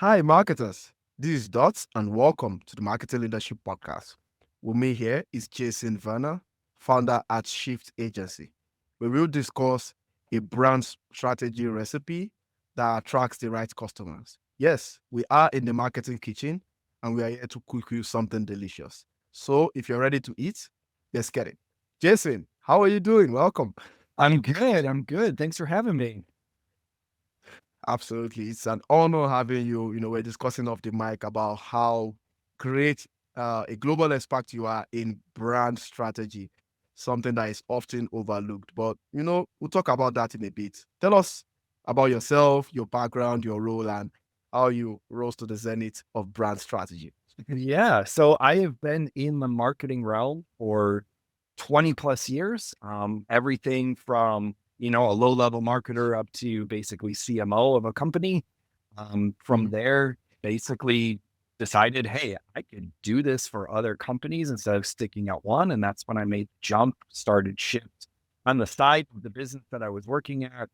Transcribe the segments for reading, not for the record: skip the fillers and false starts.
Hi, marketers. This is Dots, and welcome to the Marketing Leadership Podcast. With me here is Jason Vana, founder at SHFT Agency. We will discuss a brand strategy recipe that attracts the right customers. Yes, we are in the marketing kitchen, and we are here to cook you something delicious. So, if you're ready to eat, let's get it. Jason, how are you doing? Welcome. I'm good. I'm good. Thanks for having me. Absolutely. It's an honor having you. We're discussing off the mic about how great a global expert you are in brand strategy, something that is often overlooked. But, we'll talk about that in a bit. Tell us about yourself, your background, your role, and how you rose to the zenith of brand strategy. Yeah. So I have been in the marketing realm for 20 plus years. Everything from, a low level marketer up to basically CMO of a company. From Mhm. there, basically decided, hey, I could do this for other companies instead of sticking at one. And that's when I made the jump, started shift on the side of the business that I was working at.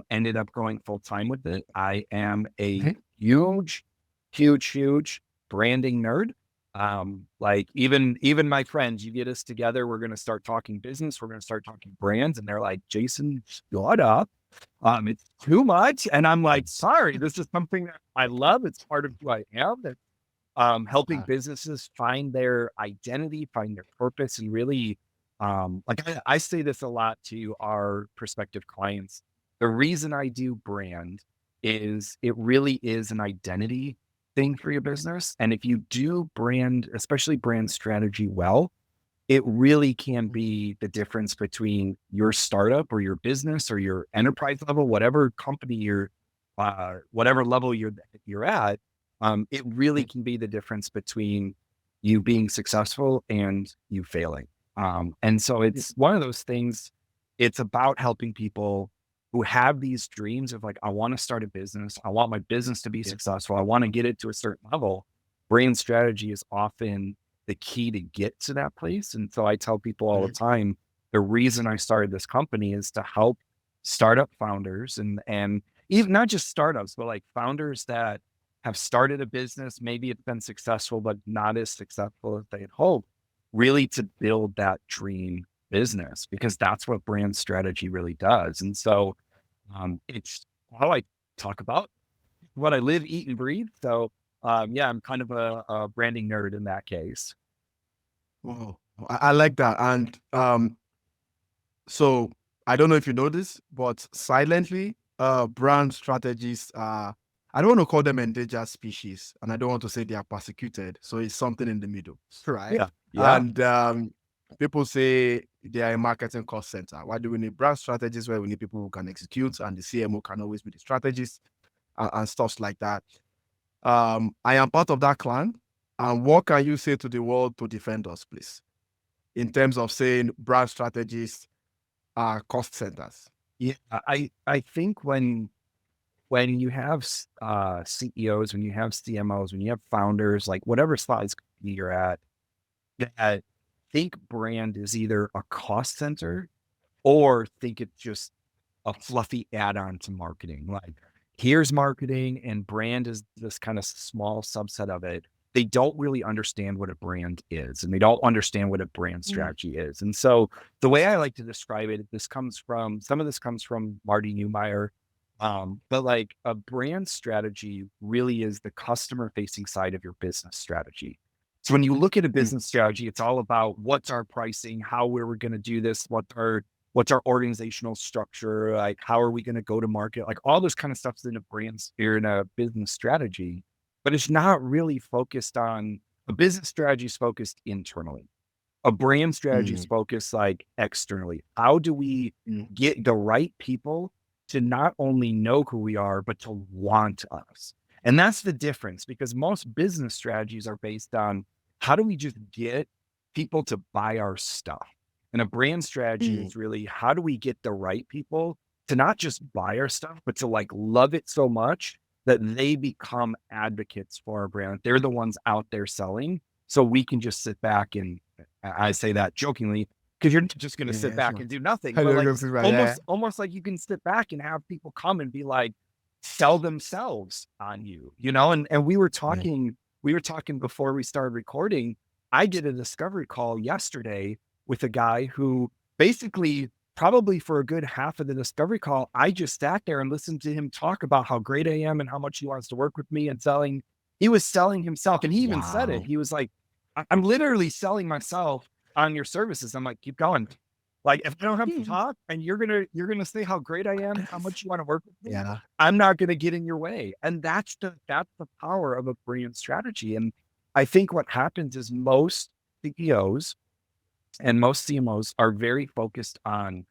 Ended up going full time with it. I am a Mhm. huge branding nerd. Like even my friends, you get us together, we're gonna start talking business, we're gonna start talking brands, and they're like, Jason, shut up. It's too much. And I'm like, sorry, this is something that I love. It's part of who I am. That helping Ah, businesses find their identity, find their purpose, and really like I say this a lot to our prospective clients. The reason I do brand is it really is an identity thing for your business. And if you do brand, especially brand strategy well, it really can be the difference between your startup or your business or your enterprise level, whatever company whatever level you're at. It really mhm. can be the difference between you being successful and you failing. And so it's one of those things. It's about helping people who have these dreams of like, I want to start a business. I want my business to be Yeah. successful. I want to get it to a certain level. Brand strategy is often the key to get to that place. And so I tell people all the Mhm. time, the reason I started this company is to help startup founders and even not just startups, but like founders that have started a business. Maybe it's been successful, but not as successful as they had hoped, really to build that dream business because that's what brand strategy really does. And so it's how I talk about what I live, eat, and breathe. So yeah, I'm kind of a branding nerd in that case. Oh, I like that. And so I don't know if you know this, but silently, brand strategists are, I don't want to call them endangered species, and I don't want to say they are persecuted. So it's something in the middle, right? Yeah. Yeah. And people say they are a marketing cost center. Why do we need brand strategists where we need people who can execute, and the CMO can always be the strategist and stuff like that? I am part of that clan. And what can you say to the world to defend us, please? In terms of saying brand strategists are cost centers. Yeah. I think when you have CEOs, when you have CMOs, when you have founders, like whatever size company you're at, that think brand is either a cost center or think it's just a fluffy add-on to marketing. Like here's marketing and brand is this kind of small subset of it. They don't really understand what a brand is and they don't understand what a brand Mm. strategy is. And so the way I like to describe it, some of this comes from Marty Neumeier. But like a brand strategy really is the customer facing side of your business strategy. So when you look at a Mm. business strategy, it's all about what's our pricing, how we're going to do this, what's our organizational structure, like how are we going to go to market, like all this kind of stuff's in a brand or in a business strategy, but it's not really focused on a business strategy is focused internally. A brand strategy is Mm. focused like externally. How do we Mm. get the right people to not only know who we are, but to want us? And that's the difference because most business strategies are based on how do we just get people to buy our stuff? And a brand strategy Mm. is really how do we get the right people to not just buy our stuff, but to like love it so much that they become advocates for our brand. They're the ones out there selling. So we can just sit back and I say that jokingly because you're just going to sit Yeah, back sure. and do nothing. I But know like you're right. Yeah. almost like you can sit back and have people come and be like, sell themselves on you, and we were talking before we started recording. I did a discovery call yesterday with a guy who basically, probably for a good half of the discovery call, I just sat there and listened to him talk about how great I am and how much he wants to work with me, and he was selling himself. And he even said it. Wow. He was like, I'm literally selling myself on your services. I'm like, keep going. Like, if I don't have to talk and you're gonna say how great I am, how much you want to work with me, Yeah. I'm not gonna get in your way. And that's the power of a brand strategy. And I think what happens is most CEOs and most CMOs are very focused on,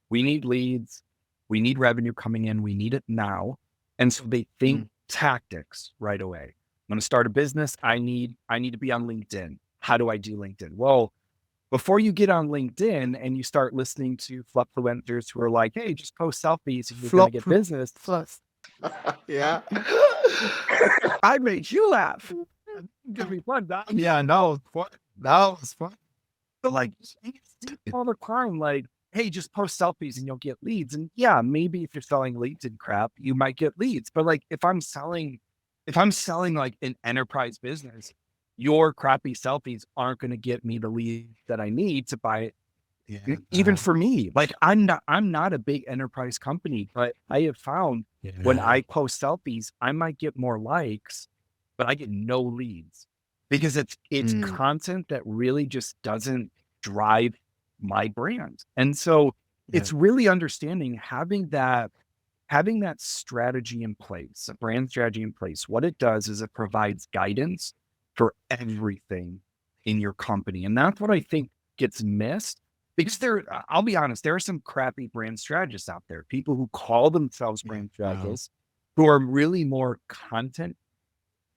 we need leads, we need revenue coming in, we need it now. And so they think tactics right away. I'm going to start a business. I need to be on LinkedIn. How do I do LinkedIn? Well, before you get on LinkedIn and you start listening to flupfluencers who are like, hey, just post selfies and you're going to get business. Yeah. I made you laugh. Give me fun. Yeah, no, that was fun. But like, all the time, like, hey, just post selfies and you'll get leads. And yeah, maybe if you're selling leads and crap, you might get leads. But like, if I'm selling like an enterprise business, your crappy selfies aren't going to get me the lead that I need to buy it. Yeah. Even for me, like, I'm not a big enterprise company, but I have found when I post selfies, I might get more likes, but I get no leads because it's content that really just doesn't drive my brand. And so it's really understanding, having that strategy in place, a brand strategy in place. What it does is it provides guidance for everything in your company. And that's what I think gets missed, because I'll be honest, there are some crappy brand strategists out there, people who call themselves brand strategists, who are really more content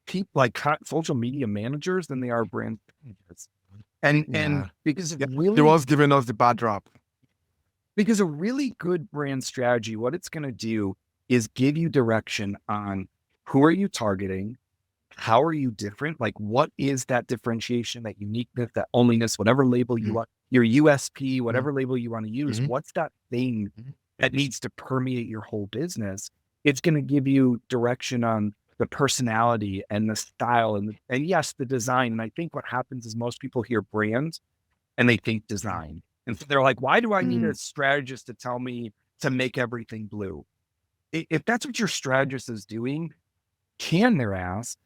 people, like social media managers, than they are brand strategists. And because it really, He was giving us the bad rap. because a really good brand strategy, what it's going to do is give you direction on who are you targeting, how are you different, like what is that differentiation, that uniqueness, that onlyness, whatever label you want, your USP, whatever label you want to use, what's that thing that needs to permeate your whole business. It's going to give you direction on the personality and the style and yes, the design. And I think what happens is most people hear brand and they think design. And so they're like, why do I need a strategist to tell me to make everything blue? If that's what your strategist is doing, can their ass,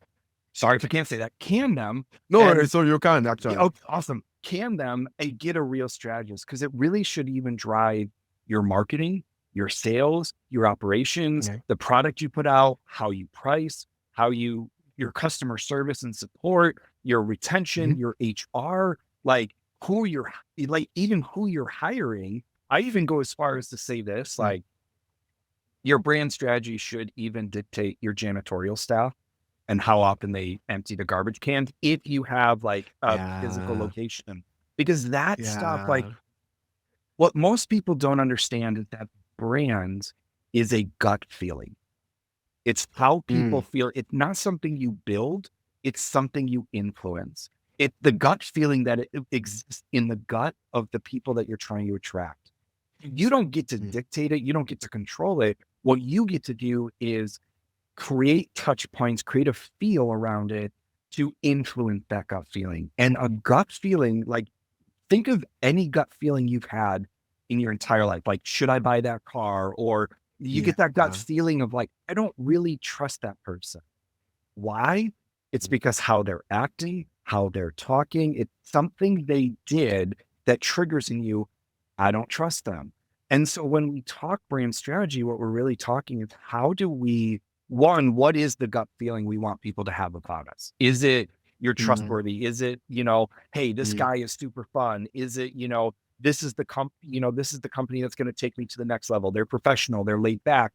sorry if I can't say that, can them. No, so you can actually. Oh, awesome. Can them and get a real strategist, because it really should even drive your marketing, your sales, your operations, the product you put out, how you price, your customer service and support, your retention, your HR, like even who you're hiring. I even go as far as to say this, like, your brand strategy should even dictate your janitorial staff and how often they empty the garbage cans, if you have like a physical location, because that stuff, like, what most people don't understand is that brand is a gut feeling. It's how people feel. It's not something you build. It's something you influence. It's the gut feeling that it exists in the gut of the people that you're trying to attract. You don't get to dictate it. You don't get to control it. What you get to do is create touch points, create a feel around it to influence that gut feeling. And a gut feeling, like, think of any gut feeling you've had in your entire life. Like, should I buy that car? Or you get that gut feeling of like, I don't really trust that person. Why? It's because how they're acting, how they're talking. It's something they did that triggers in you, I don't trust them. And so when we talk brand strategy, what we're really talking is, how do we, one, what is the gut feeling we want people to have about us? Is it, you're trustworthy? Is it, hey, this guy is super fun? Is it, this is the company that's going to take me to the next level. They're professional, they're laid back.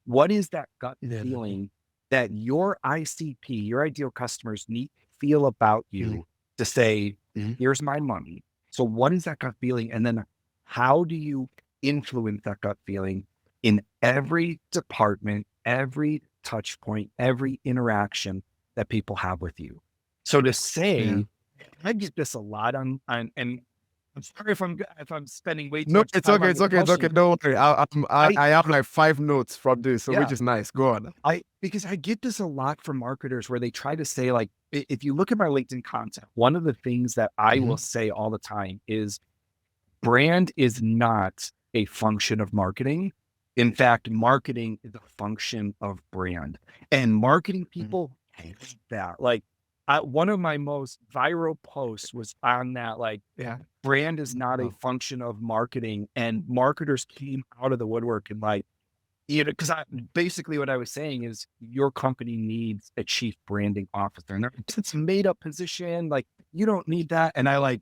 What is that gut feeling that your ICP, your ideal customers, need to feel about you to say, here's my money? So what is that gut feeling? And then how do you influence that gut feeling in every department, every touch point, every interaction that people have with you? So to say, I get this a lot on and I'm sorry if I'm spending way too No, much it's time okay. on It's the okay. It's okay. promotion. Don't worry. I I have like 5 notes from this, so which Yeah. is nice. Go on. Because I get this a lot from marketers where they try to say, like, if you look at my LinkedIn content, one of the things that I will say all the time is brand is not a function of marketing. In fact, marketing is a function of brand. And marketing Mhm. people hate that. Like, one of my most viral posts was on that, like, Yeah. brand is not a Oh. function of marketing. And marketers came out of the woodwork and, like, because I basically what I was saying is your company needs a chief branding officer. And it's a made up position. Like, you don't need that. And I like,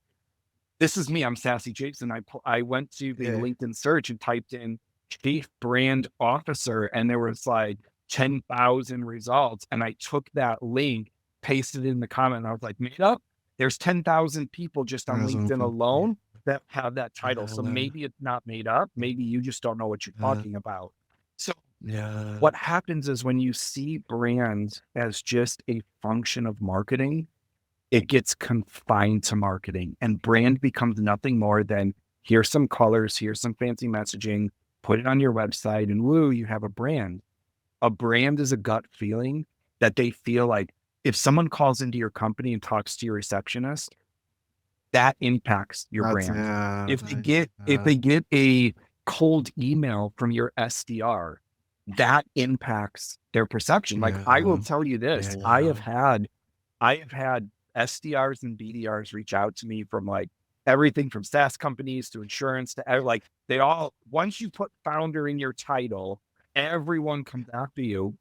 this is me. I'm Sassy Jason. I went to the Yeah. LinkedIn search and typed in chief brand officer, and there was like 10,000 results. And I took that link, pasted it in the comment, and I was like, made up. There's 10,000 people just on That's LinkedIn okay. Yeah. alone that have that title. So Yeah. maybe it's not made up. Maybe you just don't know what you're Yeah. talking about. So Yeah. what happens is when you see brands as just a function of marketing, it gets confined to marketing, and brand becomes nothing more than here's some colors, here's some fancy messaging, put it on your website, and woo, you have a brand. A brand is a gut feeling that they feel like if someone calls into your company and talks to your receptionist, that impacts your That's brand. yeah. If they get a cold email from your SDR, that impacts their perception. Like, I will Yeah. tell you this, Yeah. I have had SDRs and BDRs reach out to me from like everything from SaaS companies to insurance to like they all, once you put founder in your title, everyone comes after you.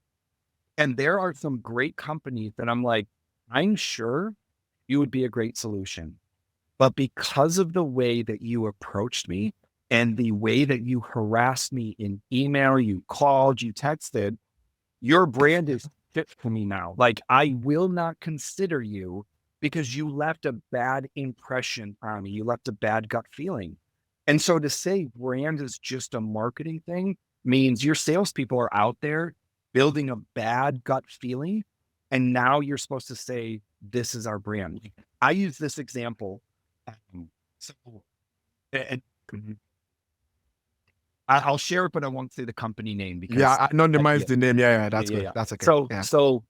And there are some great companies that I'm like, I'm sure you would be a great solution. But because of the way that you approached me and the way that you harassed me in email, you called, you texted, your brand is fit for me now. Like, I will not consider you because you left a bad impression on me. You left a bad gut feeling. And so to say brand is just a marketing thing means your salespeople are out there building a bad gut feeling. And now you're supposed to say, this is our brand. I use this example. Um, so, and I'll share it, but I won't say the company name Yeah. because Anonymize the name. Yeah. Yeah. yeah, That's yeah, good. yeah. That's okay. So Yeah. so,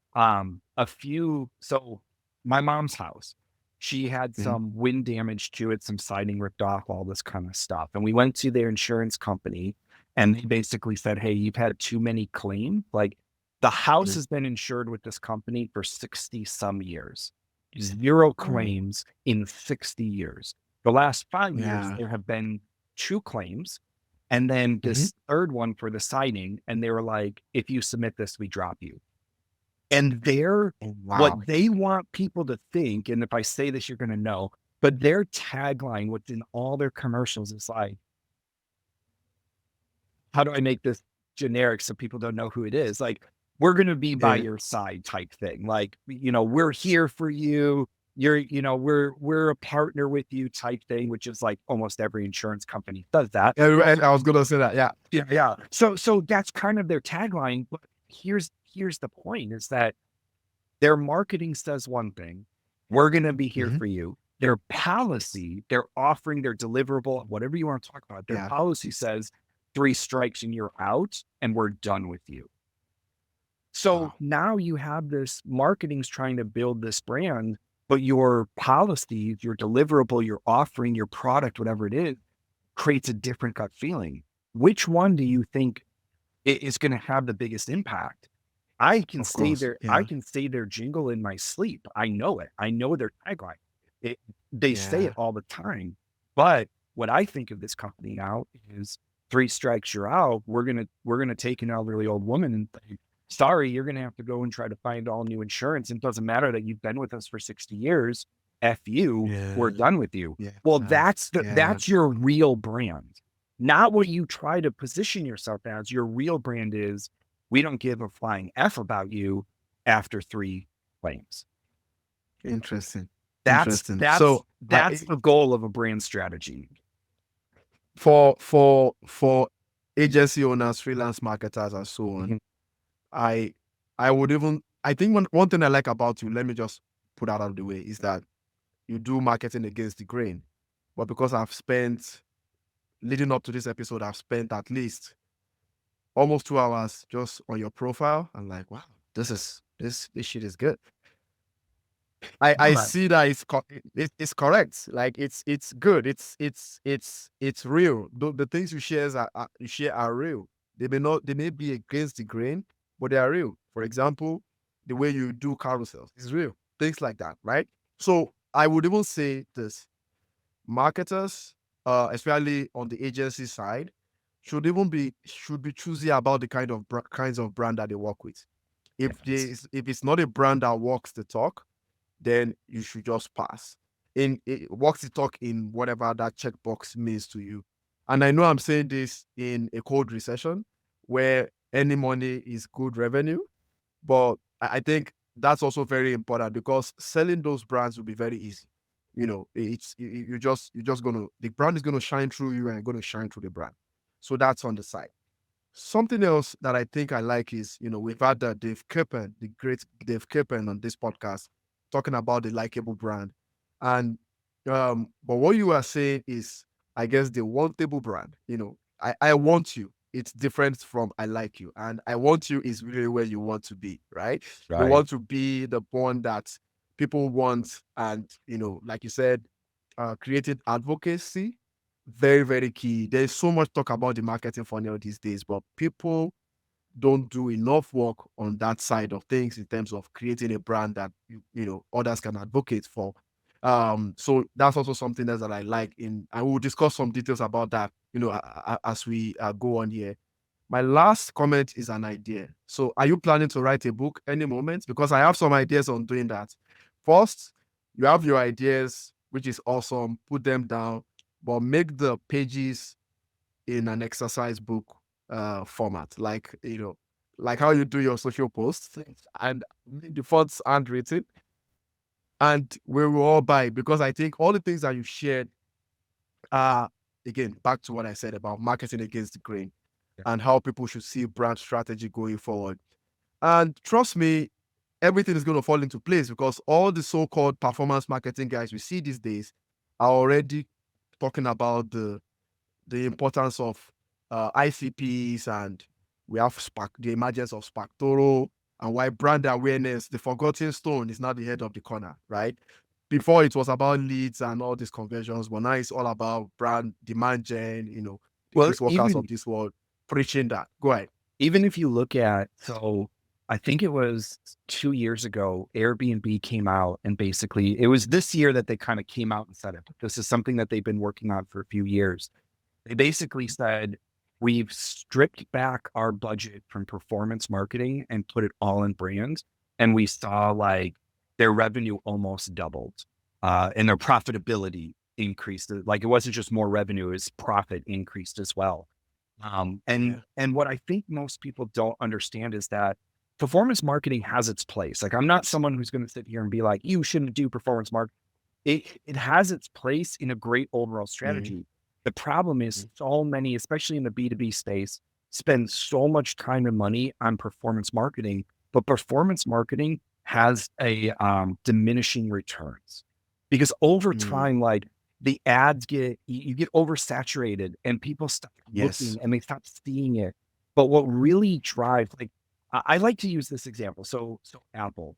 so my mom's house, she had Mhm. some wind damage to it, some siding ripped off, all this kind of stuff, and we went to their insurance company, and they basically said, "Hey, you've had too many claims." Like, the house Mhm. has been insured with this company for 60 some years. 0 Oh. claims in 60 years. The last 5 years, Yeah. there have been 2 claims, and then Mhm. this third one for the siding, and they were like, "If you submit this, we drop you." And they're Oh, what wow. they want people to think, and if I say this, you're gonna know, but their tagline within all their commercials is like, how do I make this generic so people don't know who it is? Like, we're gonna be by Yeah. your side type thing. Like, we're here for you. We're a partner with you type thing, which is like almost every insurance company does that. Yeah, and I was gonna say that. Yeah. Yeah, yeah. So that's kind of their tagline. But here's the point is that their marketing says one thing, we're gonna be here Mhm. for you. Their policy, their offering, their deliverable, whatever you want to talk about, their Yeah. policy says 3 strikes and you're out and we're done with you. So Wow. now you have this marketing's trying to build this brand, but your policy, your deliverable, your offering, your product, whatever it is, creates a different gut feeling. Which one do you think is going to have the biggest impact? Of course. I Yeah. can say their jingle in my sleep. I know it. I know their tagline. It, they say it Yeah. all the time. But what I think of this company now is 3 strikes, you're out. We're gonna take an elderly old woman and say, sorry, you're gonna have to go and try to find all new insurance. It doesn't matter that you've been with us for 60 years. F you, we're Yeah. done with you. Yeah. Well, Yeah. that's your real brand, not what you try to position yourself as. Your real brand is we don't give a flying F about you after 3 claims. Interesting. That's Interesting. that's So that's the goal of a brand strategy. for agency owners, freelance marketers, and so on, Mhm. I I would even I think one thing I like about you, let me just put that out of the way, is that you do marketing against the grain. but because I've spent, leading up to this episode, I've spent at least almost 2 hours just on your profile. I'm like, wow, this shit is good. I Vana. see that it's correct. Like it's good. It's real. The things you share are real. They may be against the grain, but they are real. For example, the way you do carousels is real. Things like that, right? So I would even say this: marketers, especially on the agency side, should be choosy about the kinds of brand that they work with. Yes. If it's not a brand that walks the talk, then you should just pass. In it walks the talk in whatever that checkbox means to you. And I know I'm saying this in a cold recession where any money is good revenue, but I think that's also very important because selling those brands will be very easy. You know, you're just gonna the brand is gonna shine through you and you're gonna shine through the brand. So that's on the side. Something else that I think I like is, we've had Dave Kippen, the great Dave Kippen on this podcast, talking about the likable brand. And but what you are saying is, I guess the wantable brand, I want you. It's different from I like you. And I want you is really where you want to be, right? You Right. want to be the one that people want. And, like you said, creating advocacy, very, very key. There's so much talk about the marketing funnel these days, but people don't do enough work on that side of things in terms of creating a brand that others can advocate for. So that's also something else that I like in, and we'll discuss some details about that, as we go on here. My last comment is an idea. So are you planning to write a book any moment? Because I have some ideas on doing that. First, you have your ideas, which is awesome. Put them down, but make the pages in an exercise book format, like like how you do your social posts, and the fonts handwritten, and we will all buy because I think all the things that you shared are, again, back to what I said about marketing against the grain Yeah. and how people should see brand strategy going forward. And trust me, everything is going to fall into place because all the so-called performance marketing guys we see these days are already talking about the importance of ICPs, and we have the emergence of Spactoro, and why brand awareness, the forgotten stone, is now the head of the corner, right? Before it was about leads and all these conversions, but now it's all about brand demand gen, the Well, Chris Walkers of this world preaching that. Go ahead. even if you look at, so I think it was 2 years ago, Airbnb came out and basically it was this year that they kind of came out and said it. This is something that they've been working on for a few years. They basically said, we've stripped back our budget from performance marketing and put it all in brand. And we saw like their revenue almost doubled and their profitability increased. Like it wasn't just more revenue, it was profit increased as well. Yeah. And what I think most people don't understand is that performance marketing has its place. Like I'm not someone who's going to sit here and be like, you shouldn't do performance marketing. It has its place in a great overall Mhm. strategy. The problem is Mhm. so many, especially in the B2B space, spend so much time and money on performance marketing, but performance marketing has a diminishing returns because over Mhm. time, like the ads you get oversaturated and people stop Yes. looking and they stop seeing it. But what really drives, like I like to use this example. So Apple,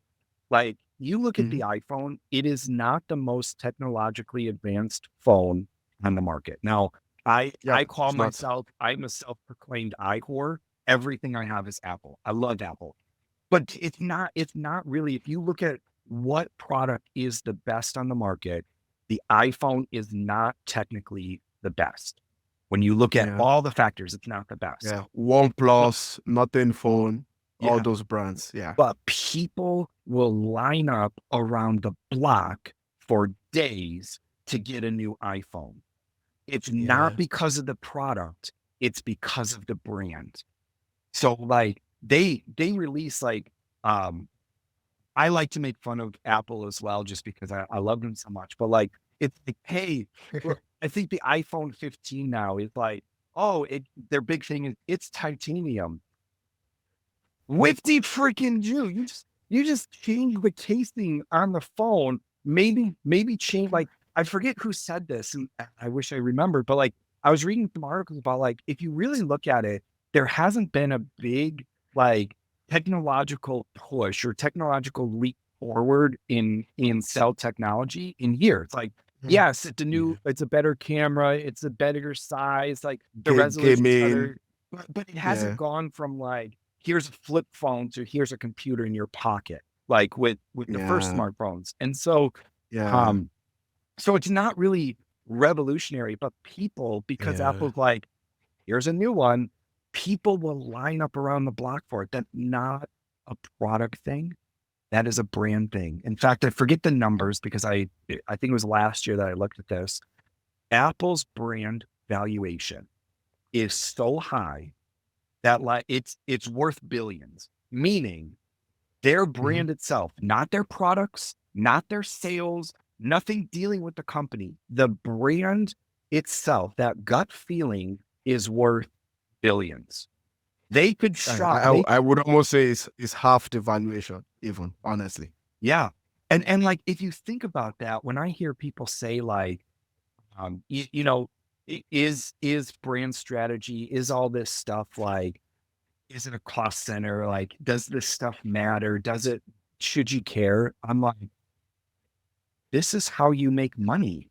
like you look at the Mhm. iPhone, it is not the most technologically advanced phone on the market. Now, I Yep. call It's not. myself, I'm a self-proclaimed iWhore. Everything I have is Apple. I love Apple. But it's not really, if you look at what product is the best on the market, the iPhone is not technically the best. When you look at Yeah. all the factors, it's not the best. Yeah. But OnePlus, Nothing Phone, all yeah, those brands. Yeah. but people will line up around the block for days to get a new iPhone. It's not Yeah. because of the product, it's because of the brand. So like they release like um I like to make fun of Apple as well just because I love them so much. But like it's like, hey, look, I think the iPhone 15 now is like, oh, their big thing is it's titanium. Whipty freaking Jew. You just change the casing on the phone. Maybe change like I forget who said this, and I wish I remembered, but like I was reading some articles about like if you really look at it, there hasn't been a big like technological push or technological leap forward in cell technology in years. Like, Mm. yes, Yeah. it's a better camera, it's a better size, like the resolution's Gaming. better, but it hasn't Yeah. gone from like here's a flip phone to here's a computer in your pocket, like with the first Yeah. smartphones. And so Yeah. um so it's not really revolutionary, but people, because Yeah. Apple's like, here's a new one, people will line up around the block for it. That's not a product thing. That is a brand thing. In fact, I forget the numbers because I think it was last year that I looked at this. Apple's brand valuation is so high that like it's worth billions, meaning their Mhm. brand itself, not their products, not their sales, nothing dealing with the company. The brand itself, that gut feeling is worth billions. They could I, shop, I I would almost say it's half the valuation, even honestly. yeah. And like if you think about that, when I hear people say like, you know, is brand strategy, is all this stuff like, is it a cost center? Like, does this stuff matter? Should you care? I'm like, this is how you make money.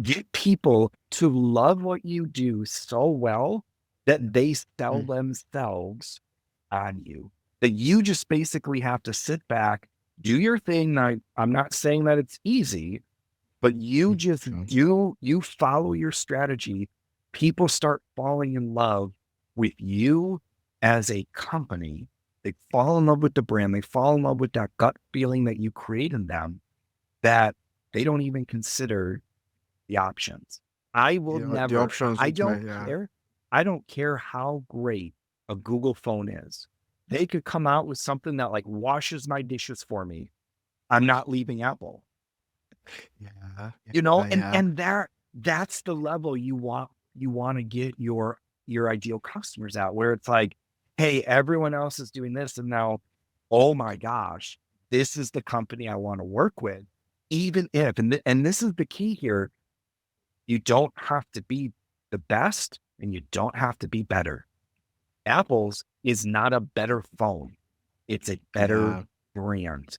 Get people to love what you do so well that they sell Mm. themselves on you. That you just basically have to sit back, do your thing. Now, I'm not saying that it's easy, but you Mm. just Sure. you follow your strategy. People start falling in love with you as a company. They fall in love with the brand. They fall in love with that gut feeling that you create in them that they don't even consider the options. I will Yeah, the never, options I which may, don't yeah. care. I don't care how great a Google phone is. They could come out with something that like washes my dishes for me. I'm not leaving Apple, Yeah. you know, Yeah. and Yeah. and that's the level you want to get your ideal customers at, where it's like, hey, everyone else is doing this, and now, oh my gosh, this is the company I want to work with, even if, and this is the key here, you don't have to be the best and you don't have to be better. Apple's is not a better phone. It's a better Yeah. brand.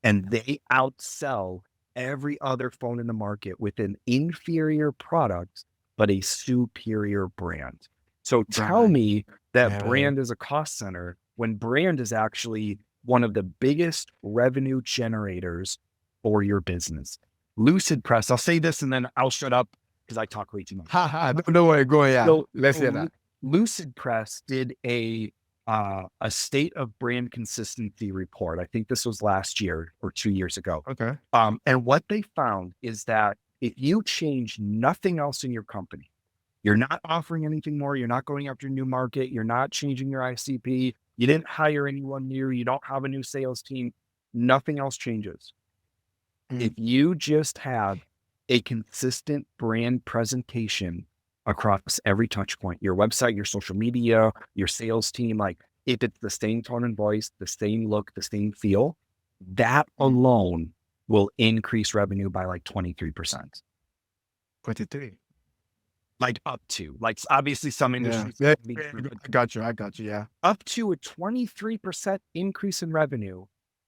And they outsell every other phone in the market with an inferior product, but a superior brand. So tell Brand. me that Yeah. brand is a cost center when brand is actually one of the biggest revenue generators for your business. Lucid Press, I'll say this and then I'll shut up because I talk way too much. Ha ha. Don't worry. Go. Yeah. Let's hear So that. Lucid Press did a state of brand consistency report. I think this was last year or 2 years ago. Okay. And what they found is that if you change nothing else in your company, you're not offering anything more, you're not going after a new market, you're not changing your ICP, you didn't hire anyone new, you don't have a new sales team, nothing else changes. If Mm. you just have a consistent brand presentation across every touch point, your website, your social media, your sales team, like if it's the same tone and voice, the same look, the same feel, that Mm. alone will increase revenue by like 23%. 23. Like up to, like obviously some Yeah. industries Yeah. can be different, but I got you. I got you. Yeah. up to a 23% increase in revenue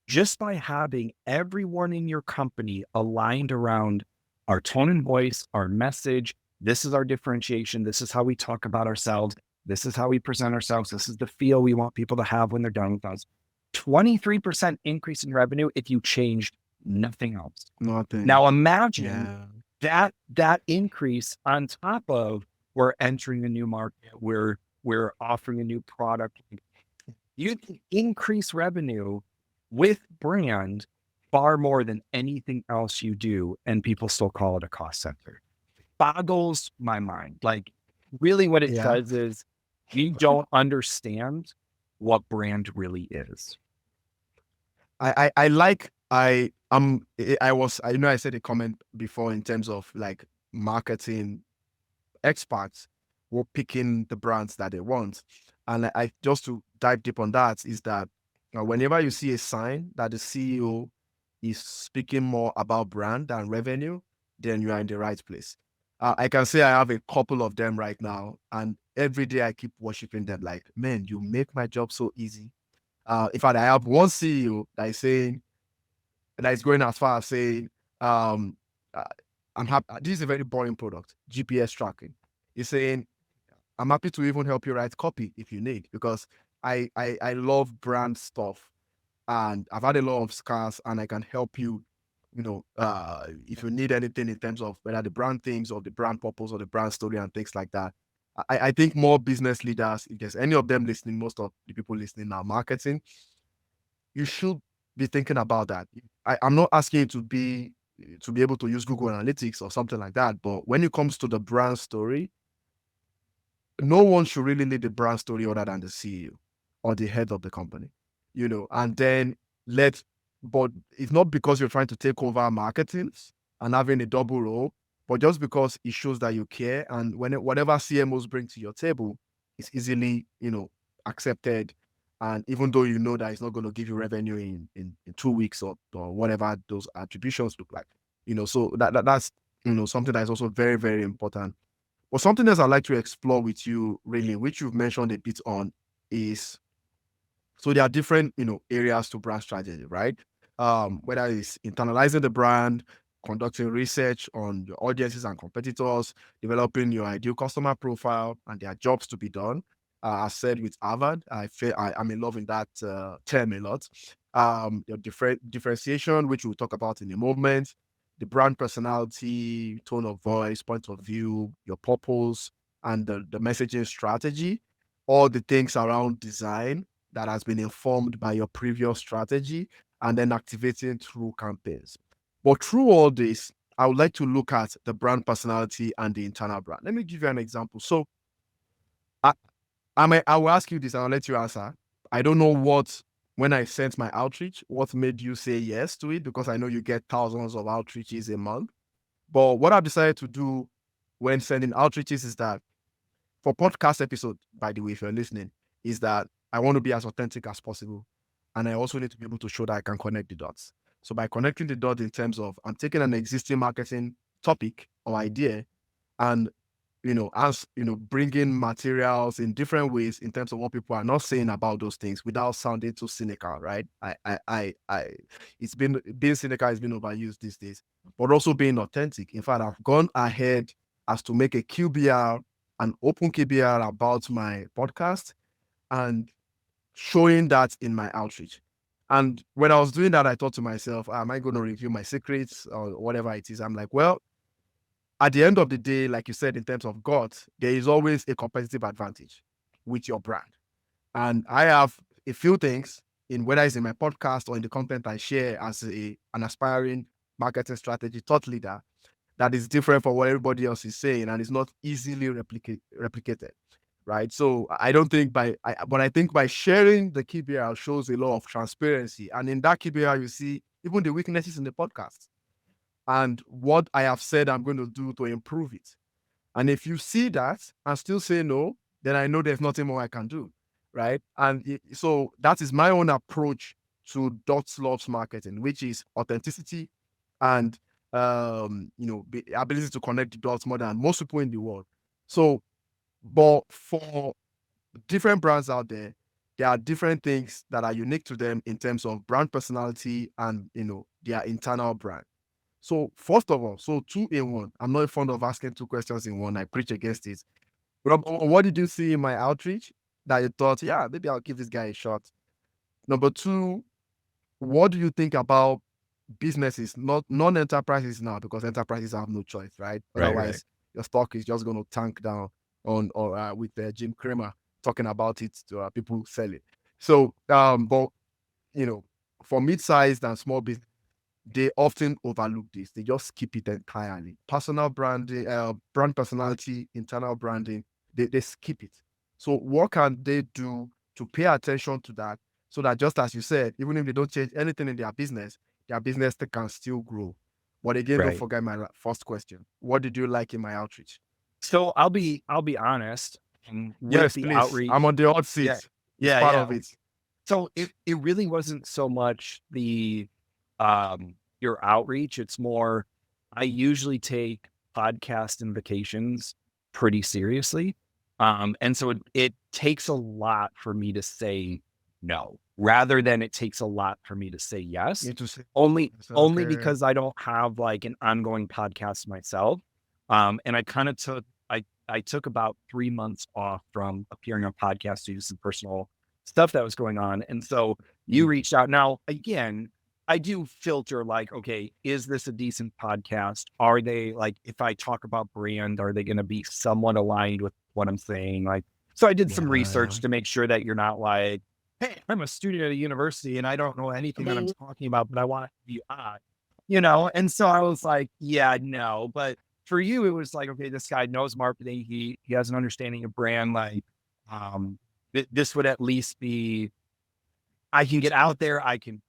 just by having everyone in your company aligned around our tone and voice, our message. This is our differentiation. This is how we talk about ourselves. This is how we present ourselves. This is the feel we want people to have when they're done with us. 23% increase in revenue if you changed nothing else. Nothing. Now imagine Yeah. that increase on top of we're entering a new market, we're offering a new product. You can increase revenue with brand far more than anything else you do, and people still call it a cost center. Boggles my mind. Like really what it Yeah. says is you don't understand what brand really is. I like I was I know I said a comment before in terms of like marketing experts were picking the brands that they want. And I just to dive deep on that is that whenever you see a sign that the CEO is speaking more about brand than revenue, then you are in the right place. I can say I have a couple of them right now, and every day I keep worshiping them. Like, man, you make my job so easy. In fact, I have one CEO that is saying, that is going as far as saying, um, uh, I'm happy. This is a very boring product, GPS tracking. He's saying, I'm happy to even help you write copy if you need, because I love brand stuff, and I've had a lot of scars, and I can help you, if you need anything in terms of whether the brand things or the brand purpose or the brand story and things like that. I think more business leaders, if there's any of them listening, most of the people listening now, marketing, you should be thinking about that. I'm not asking you to be able to use Google Analytics or something like that, but when it comes to the brand story, no one should really lead the brand story other than the CEO or the head of the company, and then but it's not because you're trying to take over marketing and having a double role, but just because it shows that you care. And whatever CMOs bring to your table is easily, accepted. And even though you know that it's not going to give you revenue in 2 weeks or whatever those attributions look like, so that's, something that is also very, very important. But something else I'd like to explore with you, really, which you've mentioned a bit on, is so there are different, areas to brand strategy, right? Whether it's internalizing the brand, conducting research on your audiences and competitors, developing your ideal customer profile, and there are jobs to be done. I said with Harvard, I'm in love in that term a lot. Your differentiation, which we'll talk about in a moment, the brand personality, tone of voice, point of view, your purpose, and the messaging strategy, all the things around design that has been informed by your previous strategy, and then activating through campaigns. But through all this, I would like to look at the brand personality and the internal brand. Let me give you an example. So I, I will ask you this and I'll let you answer. I don't know when I sent my outreach, what made you say yes to it, because I know you get thousands of outreaches a month. But what I've decided to do when sending outreaches is that, for podcast episode, by the way, if you're listening, is that I want to be as authentic as possible. And I also need to be able to show that I can connect the dots. So by connecting the dots in terms of, I'm taking an existing marketing topic or idea and, bringing materials in different ways in terms of what people are not saying about those things without sounding too cynical, right? It's being cynical has been overused these days, but also being authentic. In fact, I've gone ahead as to make a QBR, an open KBR about my podcast, and showing that in my outreach. And when I was doing that, I thought to myself, am I going to review my secrets or whatever it is? I'm like, well, at the end of the day, like you said, in terms of God, there is always a competitive advantage with your brand. And I have a few things, in whether it's in my podcast or in the content I share as an aspiring marketing strategy thought leader, that is different from what everybody else is saying and is not easily replicated, right? So I don't think but I think by sharing the KBR shows a lot of transparency. And in that KBR, you see even the weaknesses in the podcast and what I have said I'm going to do to improve it. And if you see that and still say no, then I know there's nothing more I can do, right? And so that is my own approach to dots loves marketing, which is authenticity and ability to connect the dots more than most people in the world. So, but for different brands out there are different things that are unique to them in terms of brand personality and their internal brand. So first of all, so two in one. I'm not fond of asking two questions in one. I preach against it. What did you see in my outreach that you thought, yeah, maybe I'll give this guy a shot? Number two, what do you think about businesses, not non-enterprises now, because enterprises have no choice, right? Right. Otherwise, your stock is just going to tank down with Jim Cramer talking about it to people selling. So, but you know, for mid-sized and small business, they often overlook this. They just skip it entirely. Personal branding, brand personality, internal branding, they skip it. So what can they do to pay attention to that, so that, just as you said, even if they don't change anything in their business can still grow? But again, don't Right. forget my first question. What did you like in my outreach? So I'll be honest, with Yes, the please. I'm outreach. on the hot Yeah. seat. It's Yeah, part yeah. of it. So it really wasn't so much the your outreach, it's more I usually take podcast invitations pretty seriously. And so it takes a lot for me to say no, rather than it takes a lot for me to say yes. Interesting. Only Okay. because I don't have like an ongoing podcast myself. And I kind of I took about 3 months off from appearing on podcasts due to some personal stuff that was going on. And so you Mm. reached out. Now, again, I do filter like, okay, is this a decent podcast? Are they like, if I talk about brand, are they going to be somewhat aligned with what I'm saying? Like, so I did some Yeah. research to make sure that you're not like, hey, I'm a student at a university and I don't know anything that I'm talking about, but I want it to be odd, And so I was like, yeah, no. But for you, it was like, okay, this guy knows marketing. He has an understanding of brand. Like, um, this would at least be, I can get out there. I can